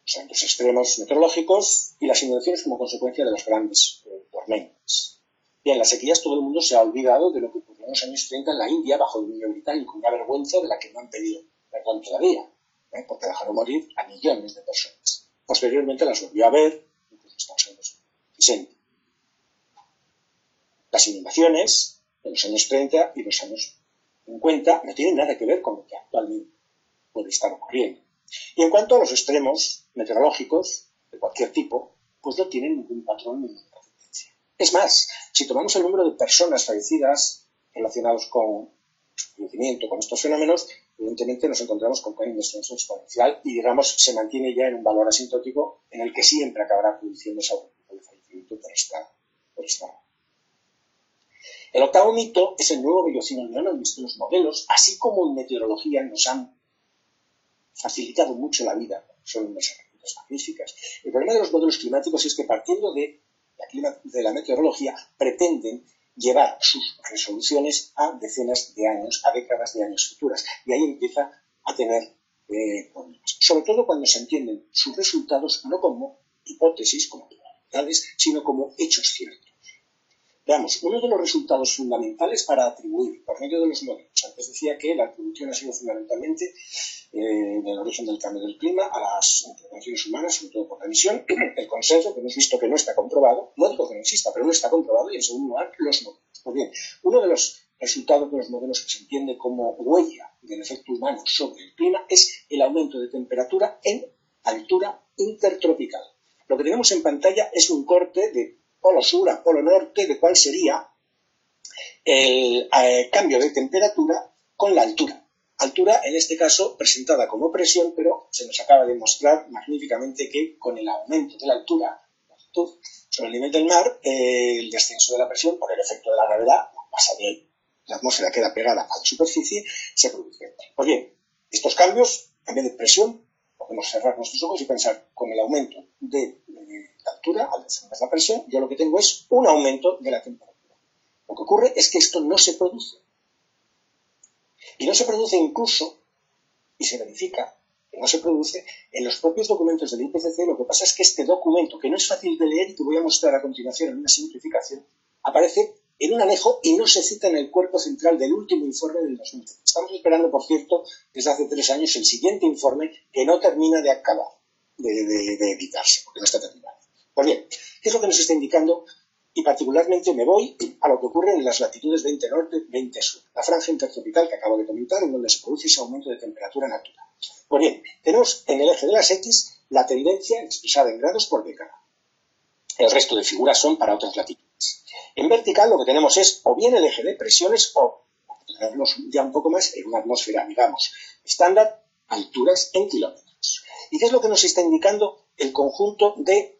los eventos extremos meteorológicos y las inundaciones como consecuencia de las grandes tormentas. Bien, las sequías todo el mundo se ha olvidado de lo que ocurrió en los años 30 en la India bajo el dominio británico, una vergüenza de la que no han pedido perdón todavía, porque dejaron morir a millones de personas. Posteriormente las volvió a ver, incluso estamos en los 60. Las inundaciones de los años 30 y los años 50 no tienen nada que ver con lo que actualmente puede estar ocurriendo. Y en cuanto a los extremos meteorológicos de cualquier tipo, pues no tienen ningún patrón ni ninguna tendencia. Es más, si tomamos el número de personas fallecidas relacionados con fallecimiento, con estos fenómenos, evidentemente nos encontramos con que hay un descenso exponencial y, digamos, se mantiene ya en un valor asintótico en el que siempre acabará produciéndose algún tipo de fallecimiento por esta. El octavo mito es el nuevo vellocino león, en los modelos, así como en meteorología nos han facilitado mucho la vida, son unas herramientas magníficas. El problema de los modelos climáticos es que partiendo de la meteorología pretenden llevar sus resoluciones a decenas de años, a décadas de años futuras. Y ahí empieza a tener problemas. Sobre todo cuando se entienden sus resultados no como hipótesis, como probabilidades, sino como hechos ciertos. Veamos, uno de los resultados fundamentales para atribuir, por medio de los modelos, antes decía que la atribución ha sido fundamentalmente del origen del cambio del clima a las intervenciones humanas, sobre todo por la emisión, el consenso, que hemos visto que no está comprobado, no digo que no exista, pero no está comprobado, y en segundo lugar, los modelos. Pues bien, uno de los resultados de los modelos que se entiende como huella del efecto humano sobre el clima es el aumento de temperatura en altura intertropical. Lo que tenemos en pantalla es un corte de polo sur a polo norte de cuál sería el cambio de temperatura con la altura. Altura, en este caso, presentada como presión, pero se nos acaba de mostrar magníficamente que con el aumento de la altura sobre el nivel del mar, el descenso de la presión por el efecto de la gravedad pasa de ahí. La atmósfera queda pegada a la superficie, se produce. Pues bien, estos cambios, en vez de presión, podemos cerrar nuestros ojos y pensar con el aumento de la altura, al descender la presión, yo lo que tengo es un aumento de la temperatura. Lo que ocurre es que esto no se produce. Y no se produce incluso, y se verifica que no se produce, en los propios documentos del IPCC. Lo que pasa es que este documento, que no es fácil de leer y que voy a mostrar a continuación en una simplificación, aparece en un anejo y no se cita en el cuerpo central del último informe del 2013. Estamos esperando, por cierto, desde hace 3 años el siguiente informe que no termina de acabar, de editarse, porque no está terminado. Pues bien, ¿qué es lo que nos está indicando? Y particularmente me voy a lo que ocurre en las latitudes 20 norte, 20 sur, la franja intertropical que acabo de comentar, en donde se produce ese aumento de temperatura natural. Pues bien, tenemos en el eje de las X la tendencia expresada en grados por década. El resto de figuras son para otras latitudes. En vertical lo que tenemos es o bien el eje de presiones o, para tenerlos ya un poco más, en una atmósfera, digamos, estándar, alturas en kilómetros. ¿Y qué es lo que nos está indicando el conjunto de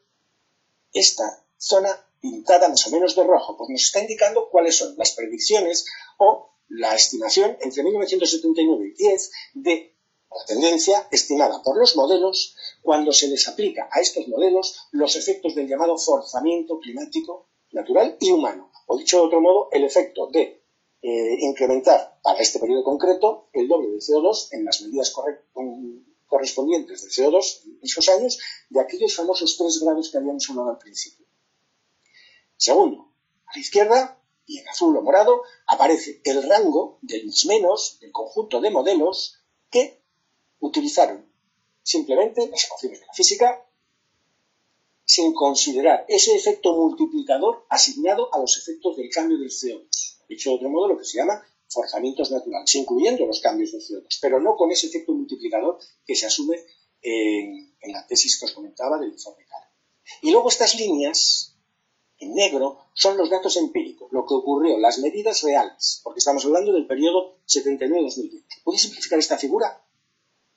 esta zona pintada más o menos de rojo? Pues nos está indicando cuáles son las predicciones o la estimación entre 1979 y 10 de la tendencia estimada por los modelos cuando se les aplica a estos modelos los efectos del llamado forzamiento climático natural y humano. O dicho de otro modo, el efecto de incrementar para este periodo concreto el doble de CO2 en las medidas correspondientes de CO2 en esos años de aquellos famosos 3 grados que habíamos hablado al principio. Segundo, a la izquierda, y en azul o morado, aparece el rango del menos del conjunto de modelos que utilizaron simplemente las ecuaciones de la física sin considerar ese efecto multiplicador asignado a los efectos del cambio del CO2. Dicho de otro modo, lo que se llama forzamientos naturales, incluyendo los cambios de CO2, pero no con ese efecto multiplicador que se asume en la tesis que os comentaba del informe CARE. Y luego estas líneas, en negro, son los datos empíricos, lo que ocurrió, las medidas reales, porque estamos hablando del periodo 79-2020. ¿Podéis simplificar esta figura?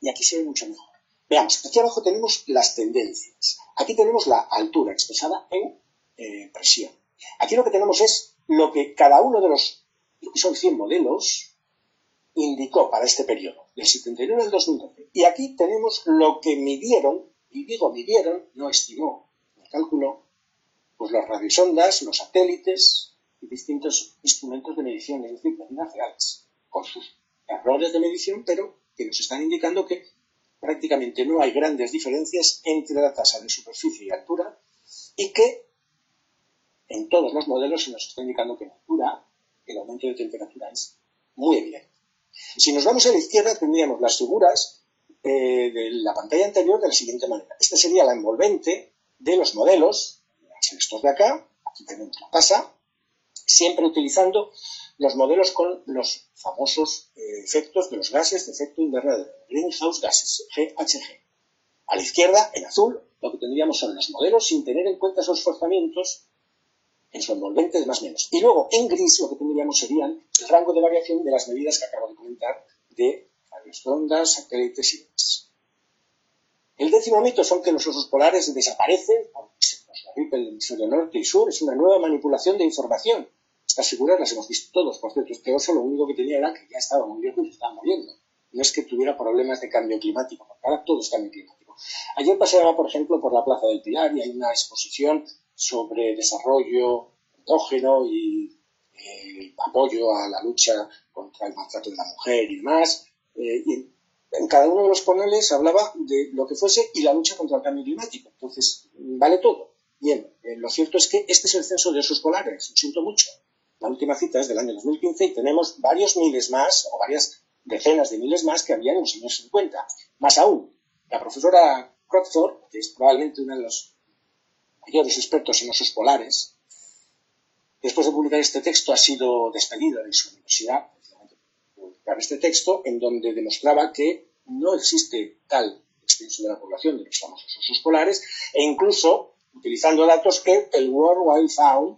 Y aquí se ve mucho mejor. Veamos, aquí abajo tenemos las tendencias. Aquí tenemos la altura expresada en presión. Aquí lo que tenemos es lo que cada uno de lo que son 100 modelos, indicó para este periodo, del 79 al 2012. Y aquí tenemos lo que midieron, y digo midieron, no estimó, no calculó, pues las radiosondas, los satélites y distintos instrumentos de medición, es decir, medidas reales, con sus errores de medición, pero que nos están indicando que prácticamente no hay grandes diferencias entre la tasa de superficie y altura y que en todos los modelos se nos está indicando que en altura el aumento de temperatura es muy evidente. Si nos vamos a la izquierda tendríamos las figuras de la pantalla anterior de la siguiente manera. Esta sería la envolvente de los modelos, estos de acá, aquí tenemos la tasa, siempre utilizando los modelos con los famosos efectos de los gases de efecto invernadero, greenhouse gases, GHG. A la izquierda, en azul, lo que tendríamos son los modelos sin tener en cuenta esos forzamientos en su envolvente de más o menos. Y luego, en gris, lo que tendríamos serían el rango de variación de las medidas que acabo de comentar de radiosondas, satélites y demás. El 10º mito son que los osos polares desaparecen, aunque se nos derripe el hemisferio norte y sur, es una nueva manipulación de información. Estas figuras las hemos visto todos. Por cierto, este oso lo único que tenía era que ya estaba muy viejo y se estaba muriendo. No es que tuviera problemas de cambio climático, porque ahora todo es cambio climático. Ayer paseaba, por ejemplo, por la Plaza del Pilar y hay una exposición sobre desarrollo endógeno y apoyo a la lucha contra el maltrato de la mujer y demás. Y en cada uno de los paneles hablaba de lo que fuese y la lucha contra el cambio climático. Entonces, vale todo. Bien, lo cierto es que este es el censo de osos polares. Lo siento mucho. La última cita es del año 2015 y tenemos varios miles más, o varias decenas de miles más que había en los años 50. Más aún, la profesora Crockthorpe, que es probablemente uno de los mayores expertos en osos polares, después de publicar este texto ha sido despedida de su universidad, precisamente por publicar este texto, en donde demostraba que no existe tal extensión de la población de los famosos osos polares, e incluso utilizando datos que el World Wide Fund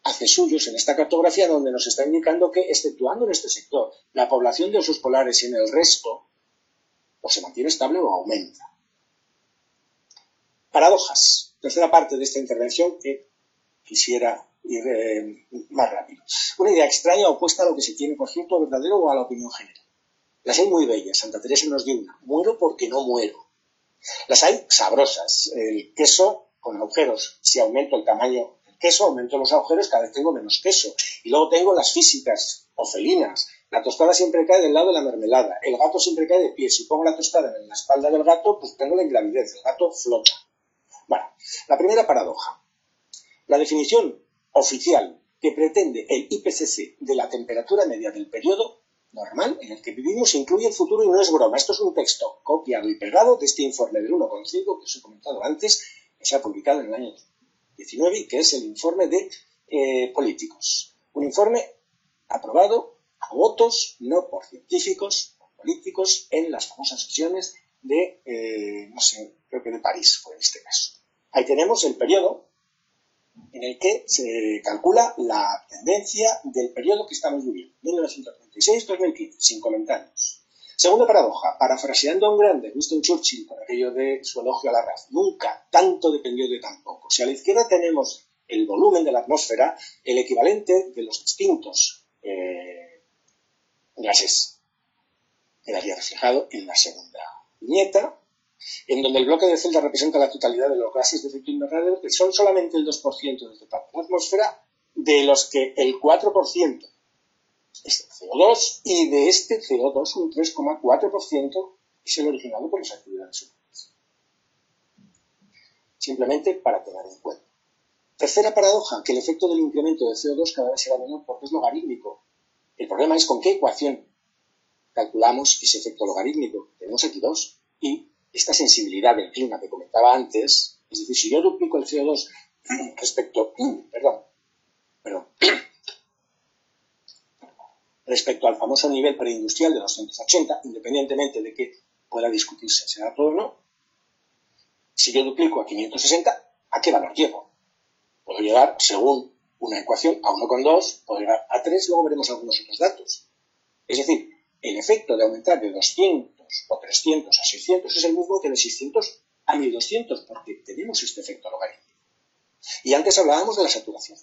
hace suyos en esta cartografía, donde nos está indicando que, exceptuando en este sector, la población de osos polares en el resto o se mantiene estable o aumenta. Paradojas. Tercera parte de esta intervención que quisiera ir más rápido. Una idea extraña opuesta a lo que se tiene por cierto verdadero o a la opinión general. Las hay muy bellas. Santa Teresa nos dio una. Muero porque no muero. Las hay sabrosas. El queso con agujeros. Si aumento el tamaño del queso, aumento los agujeros, cada vez tengo menos queso. Y luego tengo las físicas o felinas. La tostada siempre cae del lado de la mermelada. El gato siempre cae de pie. Si pongo la tostada en la espalda del gato, pues tengo la ingravidez. El gato flota. Bueno, la primera paradoja. La definición oficial que pretende el IPCC de la temperatura media del periodo normal en el que vivimos incluye el futuro y no es broma. Esto es un texto copiado y pegado de este informe del 1,5 que os he comentado antes, que se ha publicado en el año 19 y que es el informe de políticos. Un informe aprobado a votos, no por científicos, por políticos, en las famosas sesiones de, no sé, creo que de París fue en este caso. Ahí tenemos el periodo en el que se calcula la tendencia del periodo que estamos viviendo, 1936-2015, sin comentarios. Segunda paradoja, parafraseando a un grande, Winston Churchill, con aquello de su elogio a la raza, nunca tanto dependió de tan poco. Si a la izquierda tenemos el volumen de la atmósfera, el equivalente de los distintos gases quedaría reflejado en la segunda viñeta, en donde el bloque de celdas representa la totalidad de los gases de efecto invernadero, que son solamente el 2% del total de la atmósfera, de los que el 4% es el CO2, y de este CO2 un 3,4% es el originado por las actividades humanas. Simplemente para tener en cuenta. Tercera paradoja, que el efecto del incremento de CO2 cada vez será menor porque es logarítmico. El problema es con qué ecuación calculamos ese efecto logarítmico. Tenemos aquí dos, y esta sensibilidad del clima que comentaba antes Es decir, si yo duplico el CO2 respecto, respecto al famoso nivel preindustrial de 280, independientemente de que pueda discutirse ese dato o no, si yo duplico a 560, ¿a qué valor llego? Puedo llegar, según una ecuación, a 1,2, puedo llegar a 3, luego veremos algunos otros datos. Es decir, el efecto de aumentar de 200 o 300 a 600 es el mismo que de 600 a 1200, porque tenemos este efecto logarítmico. Y antes hablábamos de la saturación.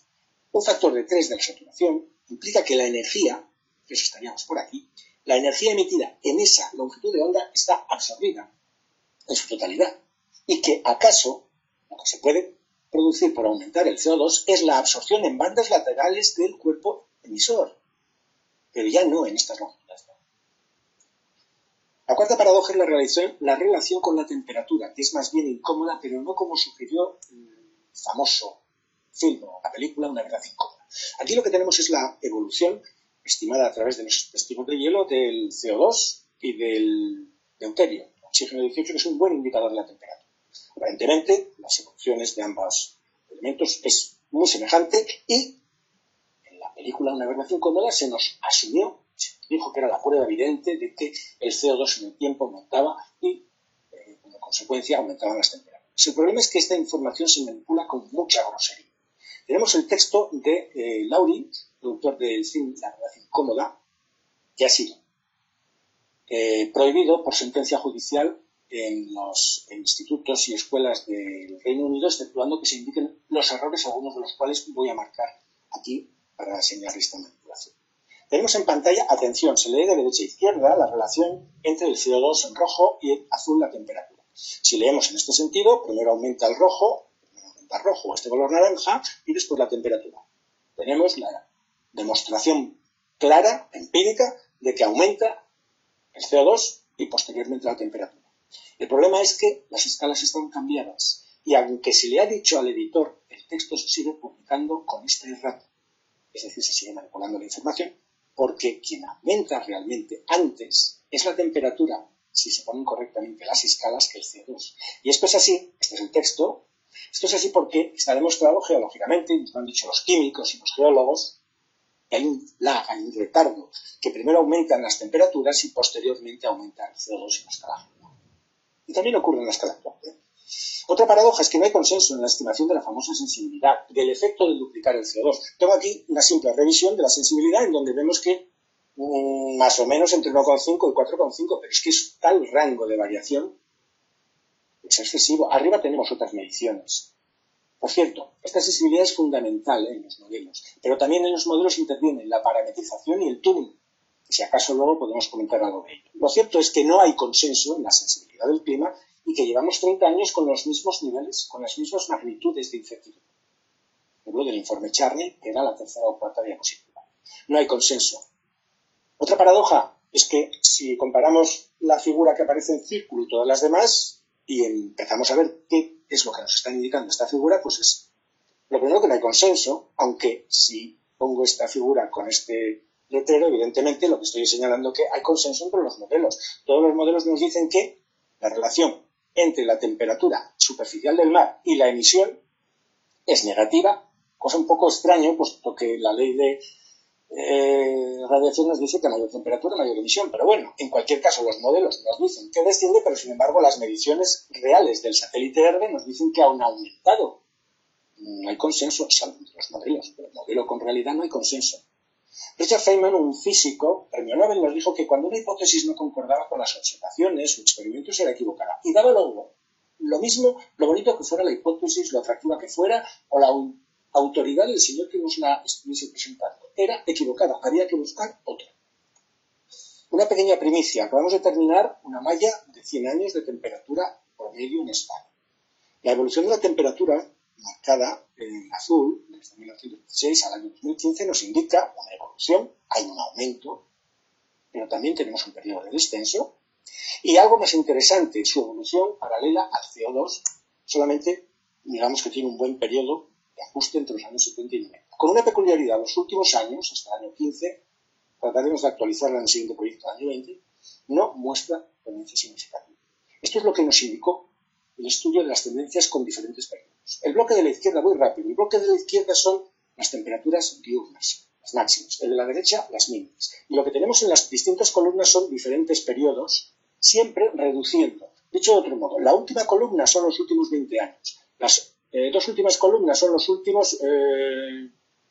Un factor de 3 de la saturación implica que la energía, que eso estaríamos por aquí, la energía emitida en esa longitud de onda está absorbida en su totalidad. Y que acaso lo que se puede producir por aumentar el CO2 es la absorción en bandas laterales del cuerpo emisor, pero ya no en estas longitudes. La cuarta paradoja es la relación con la temperatura, que es más bien incómoda, pero no como sugirió el famoso film o la película Una verdad incómoda. Aquí lo que tenemos es la evolución estimada a través de los testigos de hielo del CO2 y del deuterio, oxígeno 18, que es un buen indicador de la temperatura. Aparentemente, las evoluciones de ambos elementos es muy semejante y en la película Una verdad incómoda se nos asumió, se dijo que era la prueba evidente de que el CO2 en el tiempo aumentaba y, como consecuencia, aumentaban las temperaturas. El problema es que esta información se manipula con mucha grosería. Tenemos el texto de Laurie, productor del film La verdad incómoda, que ha sido prohibido por sentencia judicial en los institutos y escuelas del Reino Unido, exceptuando que se indiquen los errores, algunos de los cuales voy a marcar aquí para señalar esta manipulación. Tenemos en pantalla, atención, se lee de derecha a izquierda la relación entre el CO2 en rojo y en azul la temperatura. Si leemos en este sentido, primero aumenta el rojo, este color naranja, y después la temperatura. Tenemos la demostración clara, empírica, de que aumenta el CO2 y posteriormente la temperatura. El problema es que las escalas están cambiadas y aunque se le ha dicho al editor, el texto se sigue publicando con esta errata. Es decir, se sigue manipulando la información porque quien aumenta realmente antes es la temperatura, si se ponen correctamente las escalas, que el CO2. Y esto es así, este es el texto, esto es así porque está demostrado geológicamente, y nos lo han dicho los químicos y los geólogos, que hay un lag, hay un retardo, que primero aumentan las temperaturas y posteriormente aumenta el CO2 en la escala general. Y también ocurre en la escala actual. Otra paradoja es que no hay consenso en la estimación de la famosa sensibilidad, del efecto de duplicar el CO2. Tengo aquí una simple revisión de la sensibilidad en donde vemos que más o menos entre 1,5 y 4,5, pero es que es tal rango de variación, es excesivo. Arriba tenemos otras mediciones. Por cierto, esta sensibilidad es fundamental en los modelos, pero también en los modelos intervienen la parametrización y el tuning. Si acaso luego podemos comentar algo de ello. Lo cierto es que no hay consenso en la sensibilidad del clima y que llevamos 30 años con los mismos niveles, con las mismas magnitudes de incertidumbre. Hablo del informe Charney, que era la tercera o cuarta diapositiva. No hay consenso. Otra paradoja es que si comparamos la figura que aparece en círculo y todas las demás y empezamos a ver qué es lo que nos está indicando esta figura, pues es lo primero que no hay consenso, aunque si pongo esta figura con este letrero, evidentemente lo que estoy señalando es que hay consenso entre los modelos. Todos los modelos nos dicen que la relación entre la temperatura superficial del mar y la emisión es negativa, cosa un poco extraña, puesto que la ley de radiación nos dice que a mayor temperatura, mayor emisión. Pero bueno, en cualquier caso los modelos nos dicen que desciende, pero sin embargo las mediciones reales del satélite ERDE nos dicen que aún ha aumentado. No hay consenso, salvo entre los modelos, pero el modelo con realidad no hay consenso. Richard Feynman, un físico, premio Nobel, nos dijo que cuando una hipótesis no concordaba con las observaciones o experimentos era equivocada. Y daba lo mismo, lo bonito que fuera la hipótesis, lo atractiva que fuera, o la autoridad del señor que nos la estuviese presentando. Era equivocada, había que buscar otra. Una pequeña primicia, acabamos de terminar una malla de 100 años de temperatura promedio en España. La evolución de la temperatura, marcada en azul, desde 1916 al año 2015, nos indica una evolución, hay un aumento, pero también tenemos un periodo de descenso, y algo más interesante, su evolución paralela al CO2, solamente digamos que tiene un buen periodo de ajuste entre los años 70 y 90. Con una peculiaridad, los últimos años, hasta el año 15, trataremos de actualizarla en el siguiente proyecto del año 20, no muestra tendencia significativa. Esto es lo que nos indicó el estudio de las tendencias con diferentes periodos. El bloque de la izquierda, muy rápido, el bloque de la izquierda son las temperaturas diurnas, las máximas, el de la derecha, las mínimas. Y lo que tenemos en las distintas columnas son diferentes periodos, siempre reduciendo. Dicho de otro modo, la última columna son los últimos 20 años, las dos últimas columnas son los últimos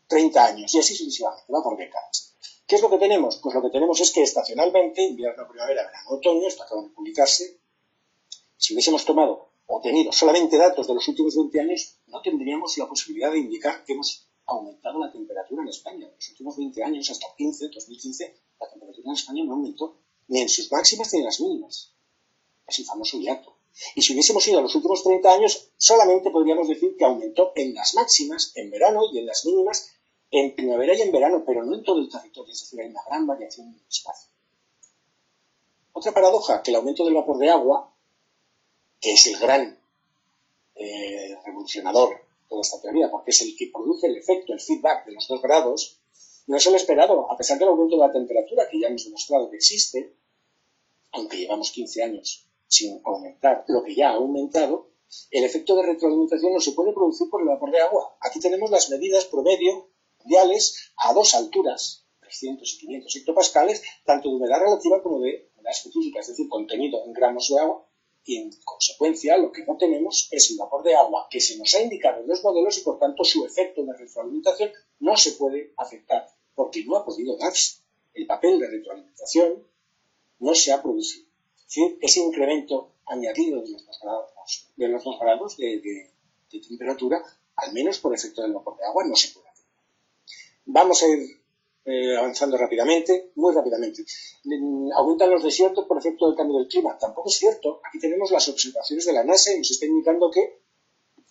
30 años, y así sucesivamente, va por décadas. ¿Qué es lo que tenemos? Pues lo que tenemos es que estacionalmente, invierno, primavera, verano, otoño, esto acaba de publicarse, si hubiésemos tomado o tenido solamente datos de los últimos 20 años, no tendríamos la posibilidad de indicar que hemos aumentado la temperatura en España. En los últimos 20 años, hasta 2015, la temperatura en España no aumentó, ni en sus máximas ni en las mínimas. Es el famoso hiato. Y si hubiésemos ido a los últimos 30 años, solamente podríamos decir que aumentó en las máximas, en verano, y en las mínimas, en primavera y en verano, pero no en todo el territorio, es decir, hay una gran variación en el espacio. Otra paradoja, que el aumento del vapor de agua, que es el gran revolucionador de toda esta teoría, porque es el que produce el efecto, el feedback de los 2 grados, no es el esperado, a pesar del aumento de la temperatura, que ya hemos demostrado que existe, aunque llevamos 15 años sin aumentar lo que ya ha aumentado, el efecto de retroalimentación no se puede producir por el vapor de agua. Aquí tenemos las medidas promedio mundiales a 2 alturas, 300 y 500 hectopascales, tanto de humedad relativa como de humedad específica, es decir, contenido en gramos de agua, y en consecuencia lo que no tenemos es el vapor de agua que se nos ha indicado en los modelos y por tanto su efecto de retroalimentación no se puede afectar porque no ha podido darse. El papel de retroalimentación no se ha producido. Es decir, ese incremento añadido de los 2 grados de temperatura, al menos por efecto del vapor de agua, no se puede hacer. Vamos a ir avanzando rápidamente, muy rápidamente. Aumentan los desiertos por efecto del cambio del clima. Tampoco es cierto. Aquí tenemos las observaciones de la NASA y nos está indicando que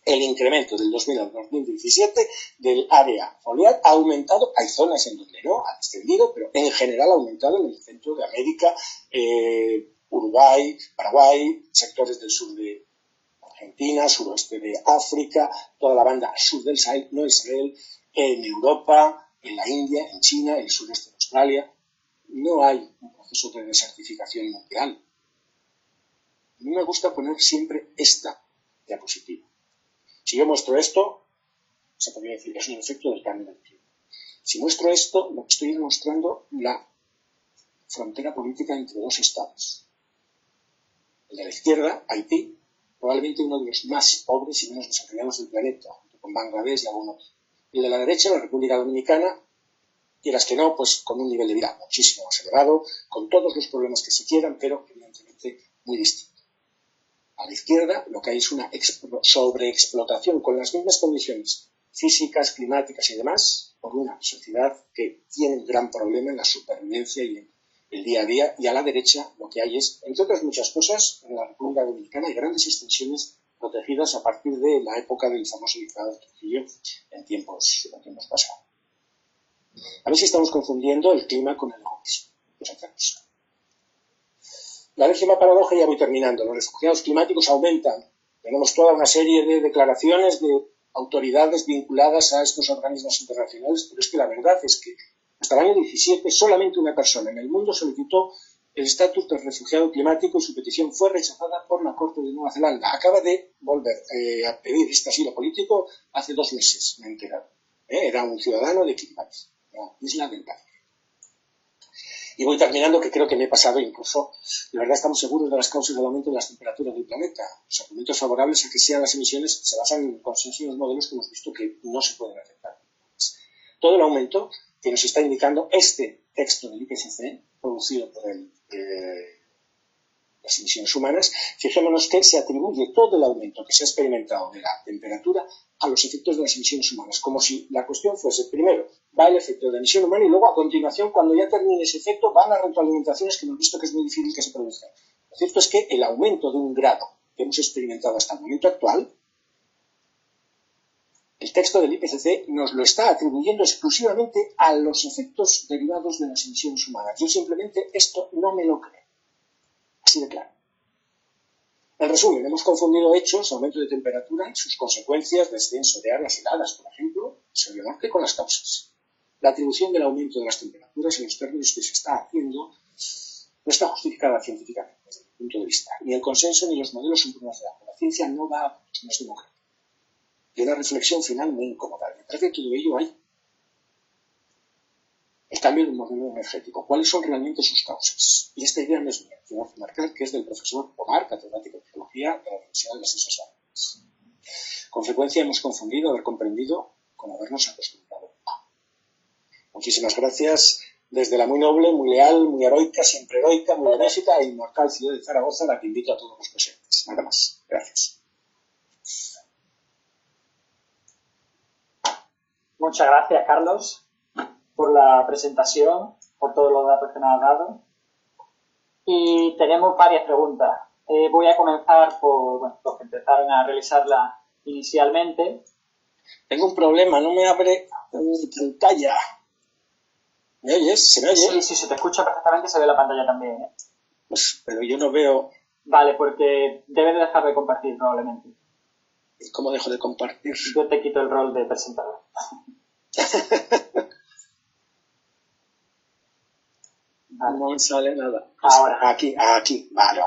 el incremento del 2000 al 2017 del área foliar ha aumentado. Hay zonas en donde no, ha descendido, pero en general ha aumentado en el centro de América, Uruguay, Paraguay, sectores del sur de Argentina, suroeste de África, toda la banda sur del Sahel, no el Sahel, en Europa, en la India, en China, en el sureste de Australia. No hay un proceso de desertificación mundial. A mí me gusta poner siempre esta diapositiva. Si yo muestro esto, se podría decir que es un efecto del cambio del clima. Si muestro esto, lo que estoy demostrando la frontera política entre 2 estados. El de la izquierda, Haití, probablemente uno de los más pobres y menos desarrollados del planeta, junto con Bangladesh y algún otro. El de la derecha, la República Dominicana, quieras que no, pues con un nivel de vida muchísimo más elevado, con todos los problemas que se quieran, pero evidentemente muy distinto. A la izquierda lo que hay es una sobreexplotación con las mismas condiciones físicas, climáticas y demás, por una sociedad que tiene un gran problema en la supervivencia y en el día a día, y a la derecha lo que hay es, entre otras muchas cosas, en la República Dominicana hay grandes extensiones protegidas a partir de la época del famoso dictador Trujillo en tiempos pasados. A ver si estamos confundiendo el clima con el egoísmo. La 10ª paradoja, ya voy terminando. Los refugiados climáticos aumentan. Tenemos toda una serie de declaraciones de autoridades vinculadas a estos organismos internacionales, pero es que la verdad es que hasta el año 17 solamente una persona en el mundo solicitó el estatus de refugiado climático y su petición fue rechazada por la Corte de Nueva Zelanda. Acaba de volver a pedir este asilo político hace 2 meses, me he enterado. Era un ciudadano de Kiribati, la isla del Pacífico. Y voy terminando, que creo que me he pasado incluso. De verdad estamos seguros de las causas del aumento de las temperaturas del planeta. Los argumentos favorables a que sean las emisiones se basan en consenso y en los modelos que hemos visto que no se pueden aceptar. Todo el aumento que nos está indicando este texto del IPCC, producido por las emisiones humanas, fijémonos que se atribuye todo el aumento que se ha experimentado de la temperatura a los efectos de las emisiones humanas, como si la cuestión fuese, primero, va el efecto de la emisión humana y luego, a continuación, cuando ya termine ese efecto, van las retroalimentaciones que hemos visto que es muy difícil que se produzcan. Lo cierto es que el aumento de un grado que hemos experimentado hasta el momento actual, el texto del IPCC nos lo está atribuyendo exclusivamente a los efectos derivados de las emisiones humanas. Yo simplemente esto no me lo creo. Así de claro. En resumen, hemos confundido hechos, aumento de temperatura y sus consecuencias, descenso de áreas heladas, por ejemplo, el norte, con las causas. La atribución del aumento de las temperaturas en los términos que se está haciendo no está justificada científicamente desde mi punto de vista. Ni el consenso ni los modelos son pruebas de algo. La ciencia no va a no es democrática. Y una reflexión final muy incómoda. Detrás de todo ello hay el cambio del modelo energético. ¿Cuáles son realmente sus causas? Y esta idea no es mía, quiero marcar que es del profesor Omar, catedrático de Geología de la Universidad de las Islas Baleares. Con frecuencia hemos confundido haber comprendido con habernos acostumbrado a. Muchísimas gracias desde la muy noble, muy leal, muy heroica, siempre heroica, muy enérgica e inmortal ciudad de Zaragoza, a la que invito a todos los presentes. Nada más. Gracias. Muchas gracias, Carlos, por la presentación, por todos los datos que nos has dado. Y tenemos varias preguntas. Voy a comenzar por los que empezaron a realizarla inicialmente. Tengo un problema, no me abre mi pantalla. ¿Me oyes? ¿Se me oye? Sí, se te escucha perfectamente, se ve la pantalla también, ¿eh? Pues, pero yo no veo... Vale, porque debes de dejar de compartir probablemente. ¿Cómo dejo de compartir? Yo te quito el rol de presentador. Vale. No me sale nada. Ahora. Aquí. Vale.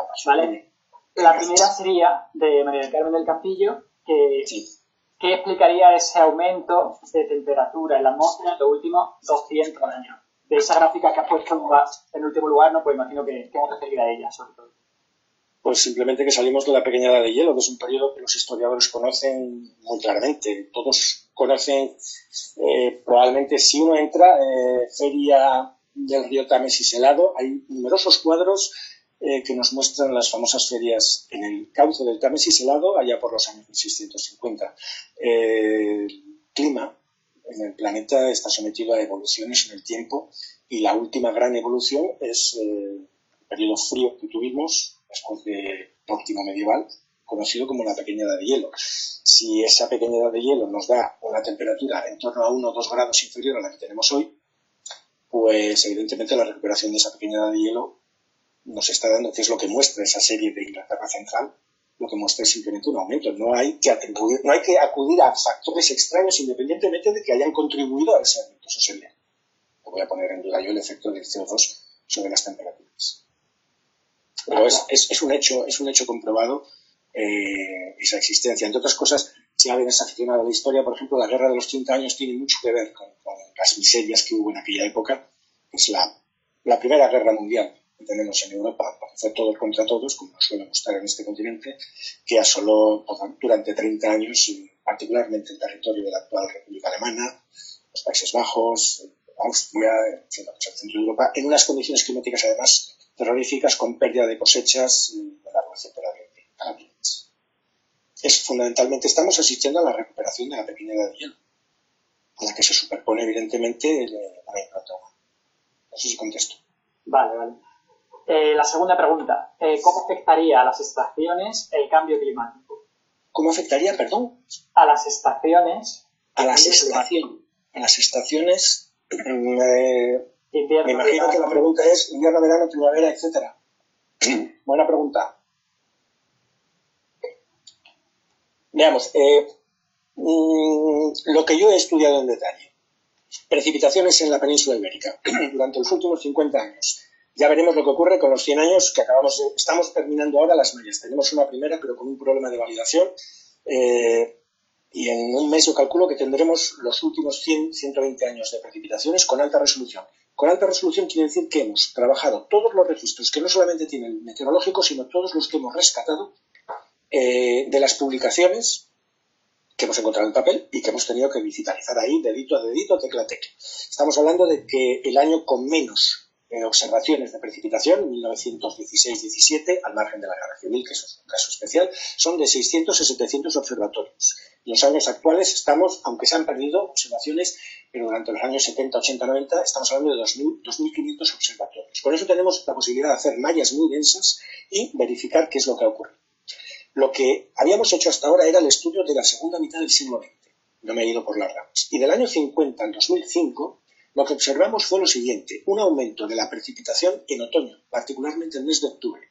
La primera sería de María del Carmen del Castillo, que sí. ¿Qué explicaría ese aumento de temperatura en la atmósfera en los últimos 200 años? De esa gráfica que has puesto en último lugar, no, pues imagino que vamos a referir a ella, sobre todo. Pues simplemente que salimos de la pequeña edad de hielo, que es un periodo que los historiadores conocen muy claramente. Todos conocen, probablemente si uno entra, Feria del río Támesis helado, hay numerosos cuadros que nos muestran las famosas ferias en el cauce del Támesis helado, allá por los años 1650. El clima en el planeta está sometido a evoluciones en el tiempo y la última gran evolución es el periodo frío que tuvimos después del óptimo medieval, conocido como la pequeña edad de hielo. Si esa pequeña edad de hielo nos da una temperatura en torno a 1 o 2 grados inferior a la que tenemos hoy, pues evidentemente la recuperación de esa pequeña edad de hielo nos está dando, que es lo que muestra esa serie de Inglaterra Central, lo que muestra es simplemente un aumento. No hay que acudir a factores extraños independientemente de que hayan contribuido a ese aumento. Eso sería. No voy a poner en duda yo el efecto del CO2 sobre las temperaturas. Pero es un hecho comprobado esa existencia. Entre otras cosas, si alguien es aficionado a la historia, por ejemplo, la Guerra de los 30 años tiene mucho que ver con las miserias que hubo en aquella época. Es la primera guerra mundial que tenemos en Europa, porque fue todos contra todos, como nos suele gustar en este continente, que asoló durante 30 años, particularmente el territorio de la actual República Alemana, los Países Bajos, Austria, el centro de Europa, en unas condiciones climáticas además terroríficas, con pérdida de cosechas y de largo etcétera de calaminas. Fundamentalmente estamos asistiendo a la recuperación de la pequeña edad de hielo, a la que se superpone evidentemente la impronta humana. No sé si contesto. Vale. La segunda pregunta, ¿cómo afectaría a las estaciones el cambio climático? ¿Cómo afectaría, perdón? A las estaciones. A las estaciones. Invierno, me imagino verano, que la pregunta es invierno, verano, primavera, etcétera. Buena pregunta. Veamos, lo que yo he estudiado en detalle. Precipitaciones en la península ibérica durante los últimos 50 años. Ya veremos lo que ocurre con los 100 años que estamos terminando ahora las mallas. Tenemos una primera, pero con un problema de validación. Y en un mes yo calculo que tendremos los últimos 100, 120 años de precipitaciones con alta resolución. Con alta resolución quiere decir que hemos trabajado todos los registros, que no solamente tiene el meteorológico, sino todos los que hemos rescatado de las publicaciones que hemos encontrado en papel y que hemos tenido que digitalizar ahí, dedito a dedito, tecla a tecla. Estamos hablando de que el año con menos observaciones de precipitación, 1916-17, al margen de la Guerra Civil, que eso es un caso especial, son de 600 a 700 observatorios. En los años actuales estamos, aunque se han perdido observaciones, pero durante los años 70, 80, 90, estamos hablando de 2.500 observatorios. Con eso tenemos la posibilidad de hacer mallas muy densas y verificar qué es lo que ocurre. Lo que habíamos hecho hasta ahora era el estudio de la segunda mitad del siglo XX. No me he ido por las ramas. Y del año 50 al 2005, lo que observamos fue lo siguiente: un aumento de la precipitación en otoño, particularmente en el mes de octubre.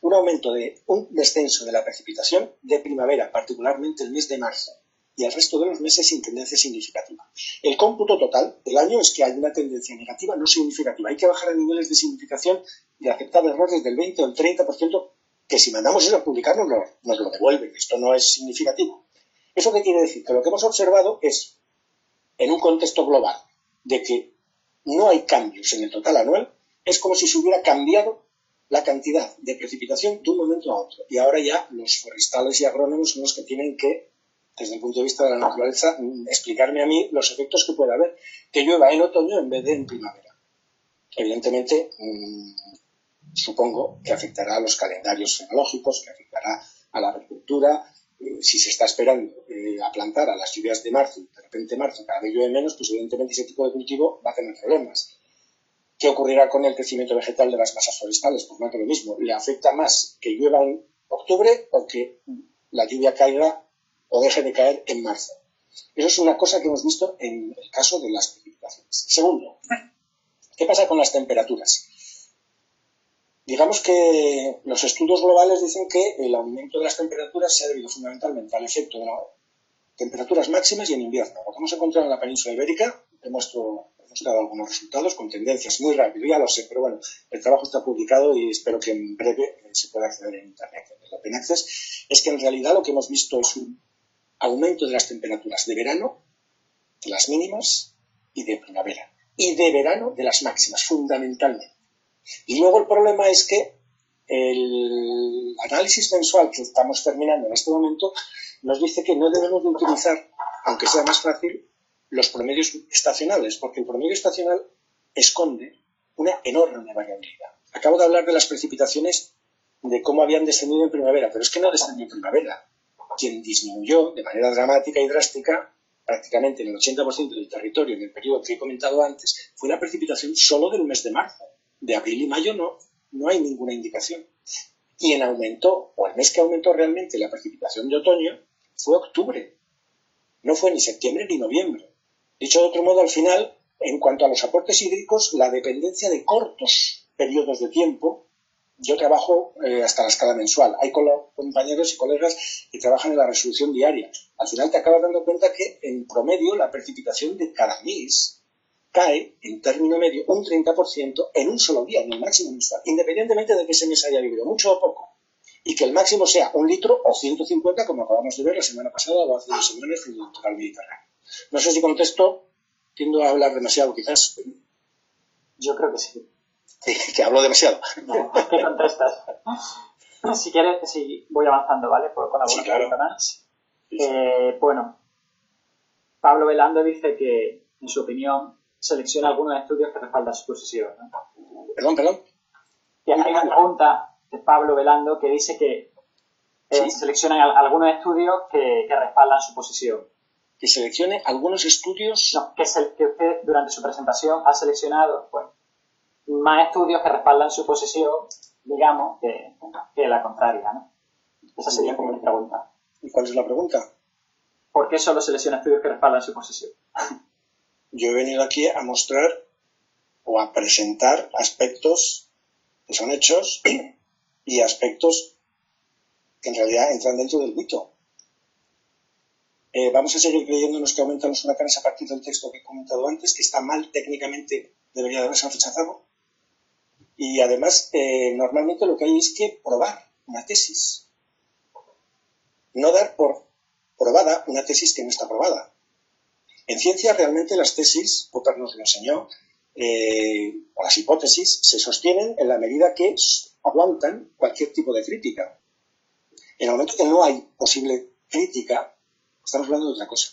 Un descenso de la precipitación de primavera, particularmente el mes de marzo. Y el resto de los meses sin tendencia significativa. El cómputo total del año es que hay una tendencia negativa no significativa. Hay que bajar a niveles de significación de aceptar errores del 20 o el 30%, que si mandamos eso a publicar nos lo devuelven. Esto no es significativo. ¿Eso qué quiere decir? Que lo que hemos observado es, en un contexto global, de que no hay cambios en el total anual, es como si se hubiera cambiado la cantidad de precipitación de un momento a otro. Y ahora ya los forestales y agrónomos son los que tienen que, desde el punto de vista de la naturaleza, explicarme a mí los efectos que puede haber que llueva en otoño en vez de en primavera. Evidentemente, supongo que afectará a los calendarios fenológicos, que afectará a la agricultura. Si se está esperando a plantar a las lluvias de marzo, y de repente marzo cada vez llueve menos, pues evidentemente ese tipo de cultivo va a tener problemas. ¿Qué ocurrirá con el crecimiento vegetal de las masas forestales? Pues más que lo mismo. ¿Le afecta más que llueva en octubre o que la lluvia caiga o deje de caer en marzo? Eso es una cosa que hemos visto en el caso de las precipitaciones. Segundo, ¿qué pasa con las temperaturas? Digamos que los estudios globales dicen que el aumento de las temperaturas se ha debido fundamentalmente al efecto de las temperaturas máximas y en invierno. Lo que hemos encontrado en la península ibérica, hemos dado algunos resultados con tendencias muy rápido, ya lo sé, pero bueno, el trabajo está publicado y espero que en breve se pueda acceder en Internet, en el Open Access. Es que en realidad lo que hemos visto es un aumento de las temperaturas de verano, de las mínimas, y de primavera. Y de verano, de las máximas, fundamentalmente. Y luego el problema es que el análisis mensual que estamos terminando en este momento nos dice que no debemos de utilizar, aunque sea más fácil, los promedios estacionales, porque el promedio estacional esconde una enorme variabilidad. Acabo de hablar de las precipitaciones, de cómo habían descendido en primavera, pero es que no descendió en primavera. Quien disminuyó de manera dramática y drástica, prácticamente en el 80% del territorio en el periodo que he comentado antes, fue la precipitación solo del mes de marzo. De abril y mayo no hay ninguna indicación. Quien aumentó, o el mes que aumentó realmente la precipitación de otoño, fue octubre. No fue ni septiembre ni noviembre. Dicho de otro modo, al final, en cuanto a los aportes hídricos, la dependencia de cortos periodos de tiempo, yo trabajo hasta la escala mensual. Hay compañeros y colegas que trabajan en la resolución diaria. Al final te acabas dando cuenta que, en promedio, la precipitación de cada mes cae, en término medio, un 30% en un solo día, en el máximo mensual, independientemente de que ese mes haya llovido mucho o poco, y que el máximo sea 1 litro o 150, como acabamos de ver la semana pasada o hace 2 semanas en el litoral mediterráneo. No sé si contesto, tiendo a hablar demasiado, quizás. Yo creo que sí. Que hablo demasiado. No, ¿qué contestas? Si quieres, sí, voy avanzando, ¿vale? Con alguna Sí, claro. pregunta más. Bueno, Pablo Velando dice que, en su opinión, selecciona algunos estudios que respaldan su posición, ¿no? Perdón. Que hay una pregunta de Pablo Velando que dice que ¿Sí? seleccionan algunos estudios que respaldan su posición. Que seleccione algunos estudios. No, que usted durante su presentación ha seleccionado más estudios que respaldan su posición, digamos, que la contraria, ¿no? Esa sería como mi pregunta. ¿Y cuál es la pregunta? ¿Por qué solo selecciona estudios que respaldan su posición? Yo he venido aquí a mostrar o a presentar aspectos que son hechos y aspectos que en realidad entran dentro del mito. Vamos a seguir creyéndonos que aumentan los huracanes a partir del texto que he comentado antes, que está mal técnicamente, debería de haberse rechazado. Y además, normalmente lo que hay es que probar una tesis. No dar por probada una tesis que no está probada. En ciencia, realmente las tesis, Popper nos lo enseñó, o las hipótesis, se sostienen en la medida que aguantan cualquier tipo de crítica. En el momento que no hay posible crítica, estamos hablando de otra cosa.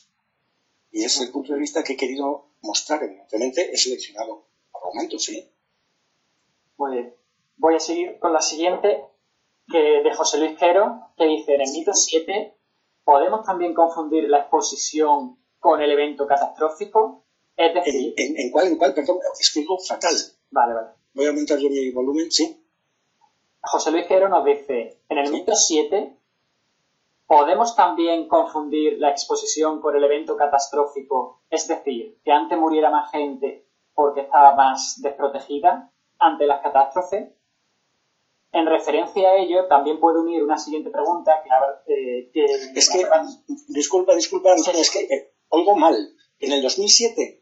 Y ese es el punto de vista que he querido mostrar. Evidentemente, he seleccionado argumentos, ¿sí? Muy bien. Voy a seguir con la siguiente, de José Luis Quero, que dice, en el mito 7, ¿podemos también confundir la exposición con el evento catastrófico? Es decir... ¿En cuál? Perdón, escribo fatal. Vale. Voy a aumentar yo mi volumen, ¿sí? José Luis Quero nos dice, en el mito 7, ¿podemos también confundir la exposición con el evento catastrófico? Es decir, que antes muriera más gente porque estaba más desprotegida ante las catástrofes. En referencia a ello, también puedo unir una siguiente pregunta Es que, disculpa, Antonio, es que oigo mal. ¿En el 2007?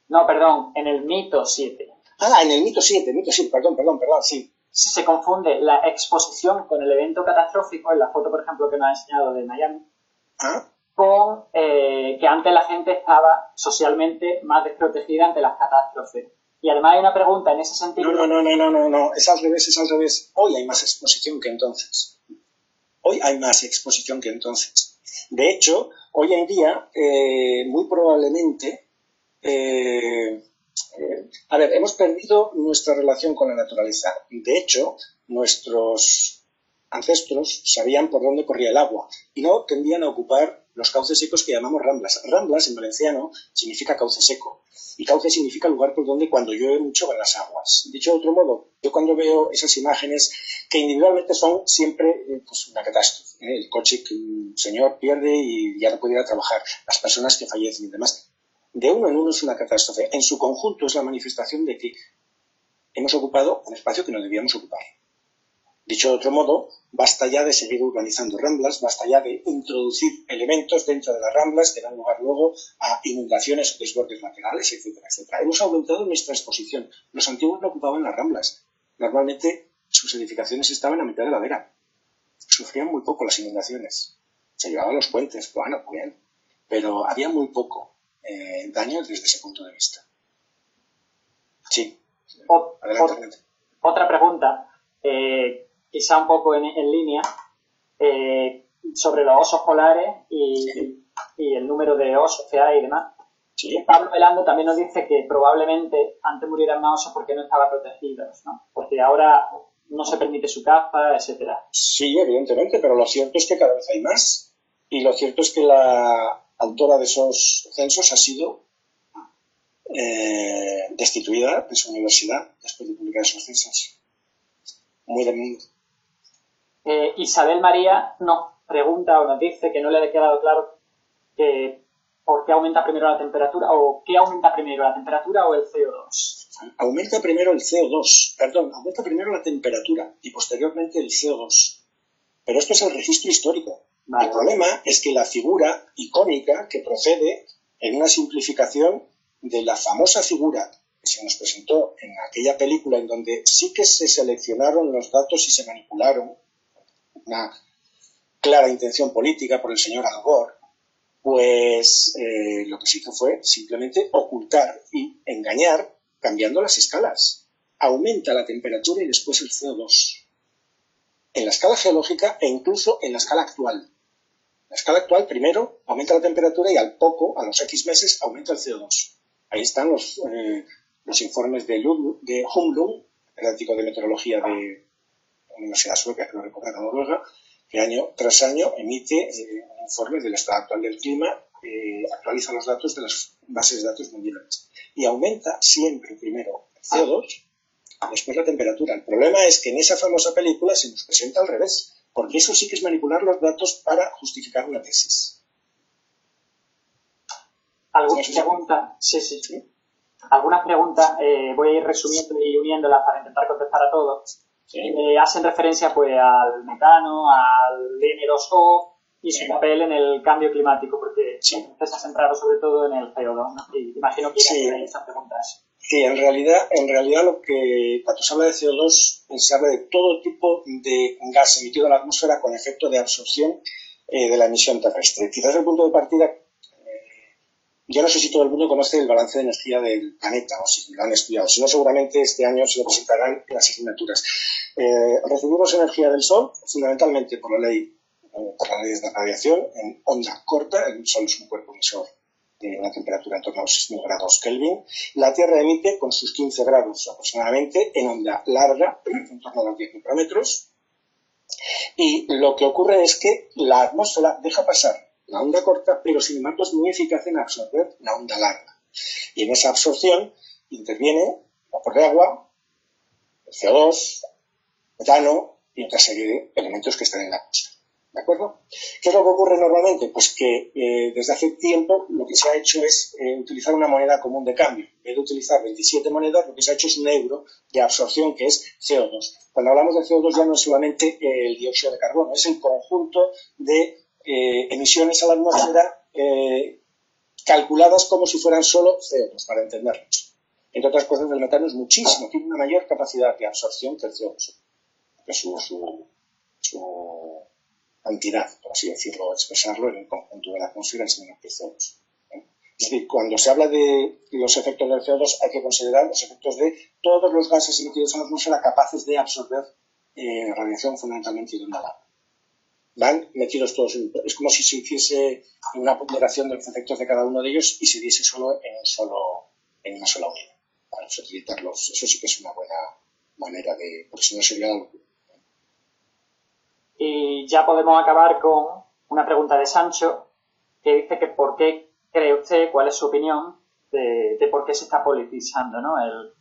No, perdón, en el mito 7. Ah, en el mito 7, perdón, sí. Si se confunde la exposición con el evento catastrófico, en la foto, por ejemplo, que nos ha enseñado de Miami, con que antes la gente estaba socialmente más desprotegida ante las catástrofes. Y además hay una pregunta en ese sentido. No, es al revés. Hoy hay más exposición que entonces. De hecho, hoy en día, muy probablemente, hemos perdido nuestra relación con la naturaleza. De hecho, nuestros ancestros sabían por dónde corría el agua y no tendían a ocupar los cauces secos que llamamos ramblas. Ramblas en valenciano significa cauce seco y cauce significa lugar por donde cuando llueve mucho van las aguas. Dicho de otro modo, yo cuando veo esas imágenes que individualmente son siempre pues una catástrofe, el coche que un señor pierde y ya no puede ir a trabajar, las personas que fallecen y demás, de uno en uno es una catástrofe. En su conjunto es la manifestación de que hemos ocupado un espacio que no debíamos ocupar. Dicho de otro modo, basta ya de seguir urbanizando ramblas, basta ya de introducir elementos dentro de las ramblas que dan lugar luego a inundaciones o desbordes laterales, etcétera, etcétera. Hemos aumentado nuestra exposición. Los antiguos no ocupaban las ramblas. Normalmente sus edificaciones estaban a mitad de la vera. Sufrían muy poco las inundaciones. Se llevaban los puentes, bueno, muy bien. Pero había muy poco daño desde ese punto de vista. Sí. Adelante. Otra pregunta. Quizá un poco en línea, sobre los osos polares y el número de osos que hay y demás. Sí. Pablo Velando también nos dice que probablemente antes murieran más osos porque no estaban protegidos, ¿no? Porque ahora no se permite su caza, etcétera. Sí, evidentemente, pero lo cierto es que cada vez hay más. Y lo cierto es que la autora de esos censos ha sido destituida de su universidad después de publicar esos censos. Muy de mundo. Isabel María nos pregunta o nos dice que no le ha quedado claro que por qué aumenta primero la temperatura o qué aumenta primero, la temperatura o el CO2. Aumenta primero la temperatura y posteriormente el CO2. Pero esto es el registro histórico. Vale. El problema es que la figura icónica que procede en una simplificación de la famosa figura que se nos presentó en aquella película en donde sí que se seleccionaron los datos y se manipularon, una clara intención política por el señor Al Gore, pues lo que se hizo fue simplemente ocultar y engañar cambiando las escalas. Aumenta la temperatura y después el CO2. En la escala geológica e incluso en la escala actual. La escala actual primero aumenta la temperatura y a los X meses, aumenta el CO2. Ahí están los informes de Humlum, el artículo de meteorología de la Universidad Sueca, que lo recorre a Noruega, que año tras año emite un informe del estado actual del clima, actualiza los datos de las bases de datos mundiales. Y aumenta siempre primero el CO2, después la temperatura. El problema es que en esa famosa película se nos presenta al revés, porque eso sí que es manipular los datos para justificar una tesis. ¿Alguna pregunta? Sí. Algunas preguntas, voy a ir resumiendo y uniéndolas para intentar contestar a todos. Sí. Hacen referencia pues al metano, al N2O y su papel en el cambio climático, porque se ha centrado sobre todo en el CO2, ¿no? Y imagino que irán esas preguntas. Sí, en realidad cuando se habla de CO2 se habla de todo tipo de gas emitido a la atmósfera con efecto de absorción de la emisión terrestre. Quizás el punto de partida, yo no sé si todo el mundo conoce el balance de energía del planeta o si lo han estudiado, si no seguramente este año se lo presentarán en las asignaturas. Recibimos energía del Sol fundamentalmente por las leyes de radiación en onda corta. El Sol es un cuerpo emisor de una temperatura en torno a los 6.000 grados Kelvin. La Tierra emite con sus 15 grados aproximadamente en onda larga, en torno a los 10 micrómetros. Y lo que ocurre es que la atmósfera deja pasar la onda corta, pero sin embargo es muy eficaz en absorber la onda larga. Y en esa absorción interviene vapor de agua, el CO2, metano y otra serie de elementos que están en la atmósfera. ¿De acuerdo? ¿Qué es lo que ocurre normalmente? Pues que desde hace tiempo lo que se ha hecho es utilizar una moneda común de cambio. En vez de utilizar 27 monedas, lo que se ha hecho es un euro de absorción que es CO2. Cuando hablamos de CO2 ya no es solamente el dióxido de carbono, es el conjunto de emisiones a la atmósfera que calculadas como si fueran solo CO2, para entendernos. Entre otras cosas, el metano es muchísimo, tiene una mayor capacidad de absorción que el CO2, que es su cantidad, por así decirlo, expresarlo en el conjunto de la atmósfera es menor que el CO2. Es decir, cuando se habla de los efectos del CO2 hay que considerar los efectos de todos los gases emitidos en la atmósfera capaces de absorber radiación fundamentalmente ionada. Van metidos todos es como si se hiciese una ponderación de los efectos de cada uno de ellos y se diese solo en una sola unidad. Para utilizarlos, eso sí que es una buena manera de, porque si no sería algo. Y ya podemos acabar con una pregunta de Sancho que dice que por qué cree usted, cuál es su opinión de por qué se está politizando, ¿no?,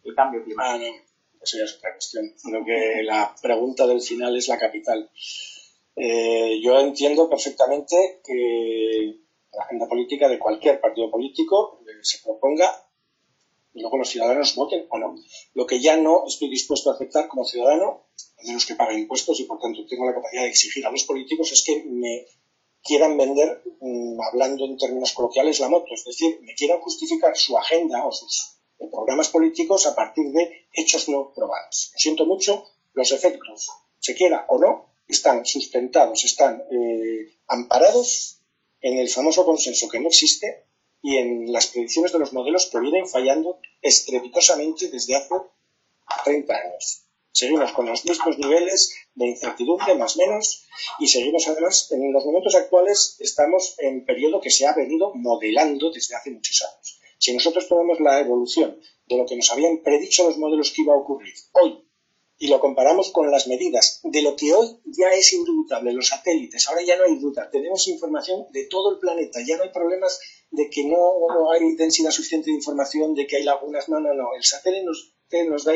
el cambio climático. No, eso ya es otra cuestión. Creo que la pregunta del final es la capital. Yo entiendo perfectamente que la agenda política de cualquier partido político se proponga y luego los ciudadanos voten o no. Lo que ya no estoy dispuesto a aceptar como ciudadano, de los que pagan impuestos y por tanto tengo la capacidad de exigir a los políticos, es que me quieran vender, hablando en términos coloquiales, la moto. Es decir, me quieran justificar su agenda o sus programas políticos a partir de hechos no probados. Lo siento mucho, los efectos, se quiera o no, están sustentados, están amparados en el famoso consenso que no existe y en las predicciones de los modelos que vienen fallando estrepitosamente desde hace 30 años. Seguimos con los mismos niveles de incertidumbre, más o menos, y seguimos además, en los momentos actuales, estamos en periodo que se ha venido modelando desde hace muchos años. Si nosotros tomamos la evolución de lo que nos habían predicho los modelos que iba a ocurrir hoy y lo comparamos con las medidas de lo que hoy ya es indubitable, los satélites, ahora ya no hay duda, tenemos información de todo el planeta, ya no hay problemas de que no hay densidad suficiente de información, de que hay lagunas, no, el satélite nos da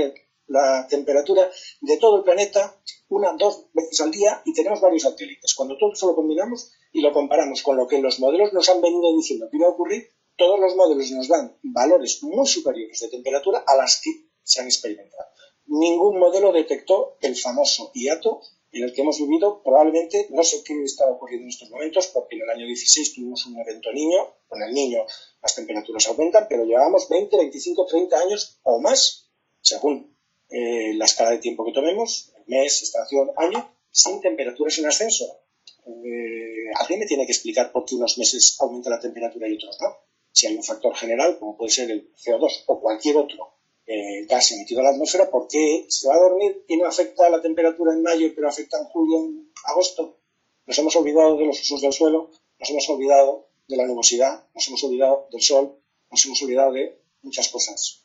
la temperatura de todo el planeta 1-2 veces al día y tenemos varios satélites. Cuando todo eso lo combinamos y lo comparamos con lo que los modelos nos han venido diciendo que iba a ocurrir, todos los modelos nos dan valores muy superiores de temperatura a las que se han experimentado. Ningún modelo detectó el famoso hiato en el que hemos vivido probablemente, no sé qué está ocurriendo en estos momentos, porque en el año 16 tuvimos un evento Niño, con el Niño las temperaturas aumentan, pero llevamos 20, 25, 30 años o más, según la escala de tiempo que tomemos, mes, estación, año, sin temperaturas en ascenso. Alguien me tiene que explicar por qué unos meses aumenta la temperatura y otros no. Si hay un factor general, como puede ser el CO2 o cualquier otro gas emitido a la atmósfera, ¿por qué se va a dormir y no afecta a la temperatura en mayo, pero afecta en julio, en agosto? Nos hemos olvidado de los usos del suelo, nos hemos olvidado de la nubosidad, nos hemos olvidado del sol, nos hemos olvidado de muchas cosas.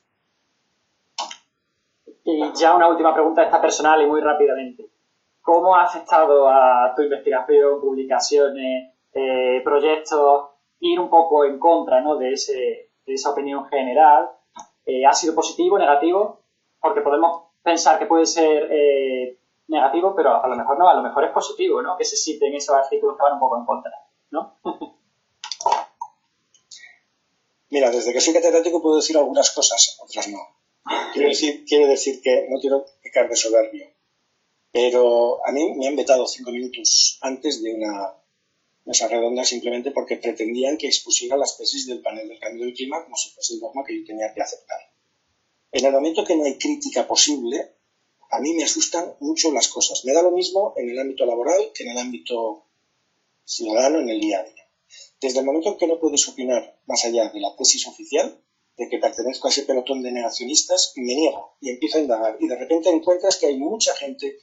Y ya una última pregunta, esta personal y muy rápidamente. ¿Cómo ha afectado a tu investigación, publicaciones, proyectos, ir un poco en contra, ¿no?, de esa opinión general? ¿Ha sido positivo, negativo? Porque podemos pensar que puede ser negativo, pero a lo mejor no, a lo mejor es positivo, ¿no?, que se citen esos artículos que van un poco en contra, ¿no? Mira, desde que soy catedrático puedo decir algunas cosas, otras no. Quiero decir que no quiero pecar de soberbio, pero a mí me han vetado 5 minutos antes de una mesa redonda simplemente porque pretendían que expusiera las tesis del panel del cambio del clima como si fuese el dogma que yo tenía que aceptar. En el momento que no hay crítica posible, a mí me asustan mucho las cosas. Me da lo mismo en el ámbito laboral que en el ámbito ciudadano, en el día a día. Desde el momento en que no puedes opinar más allá de la tesis oficial, de que pertenezco a ese pelotón de negacionistas, me niego y empiezo a indagar. Y de repente encuentras que hay mucha gente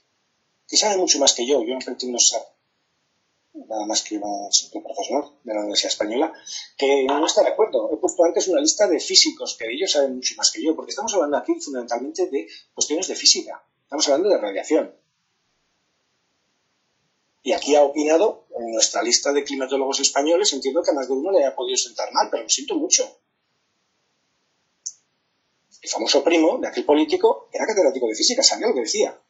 que sabe mucho más que yo no pretendo ser nada más que un simple profesor de la Universidad Española, que no está de acuerdo. He puesto antes una lista de físicos, que ellos saben mucho más que yo, porque estamos hablando aquí fundamentalmente de cuestiones de física. Estamos hablando de radiación. Y aquí ha opinado, en nuestra lista de climatólogos españoles, entiendo que a más de uno le haya podido sentar mal, pero lo siento mucho. El famoso primo de aquel político era catedrático de física, sabía lo que decía.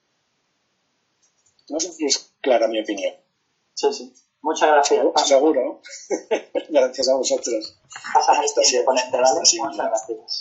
No sé si es clara mi opinión. Sí. Muchas gracias. Seguro. Gracias a vosotros. Hasta siempre. Muchas gracias.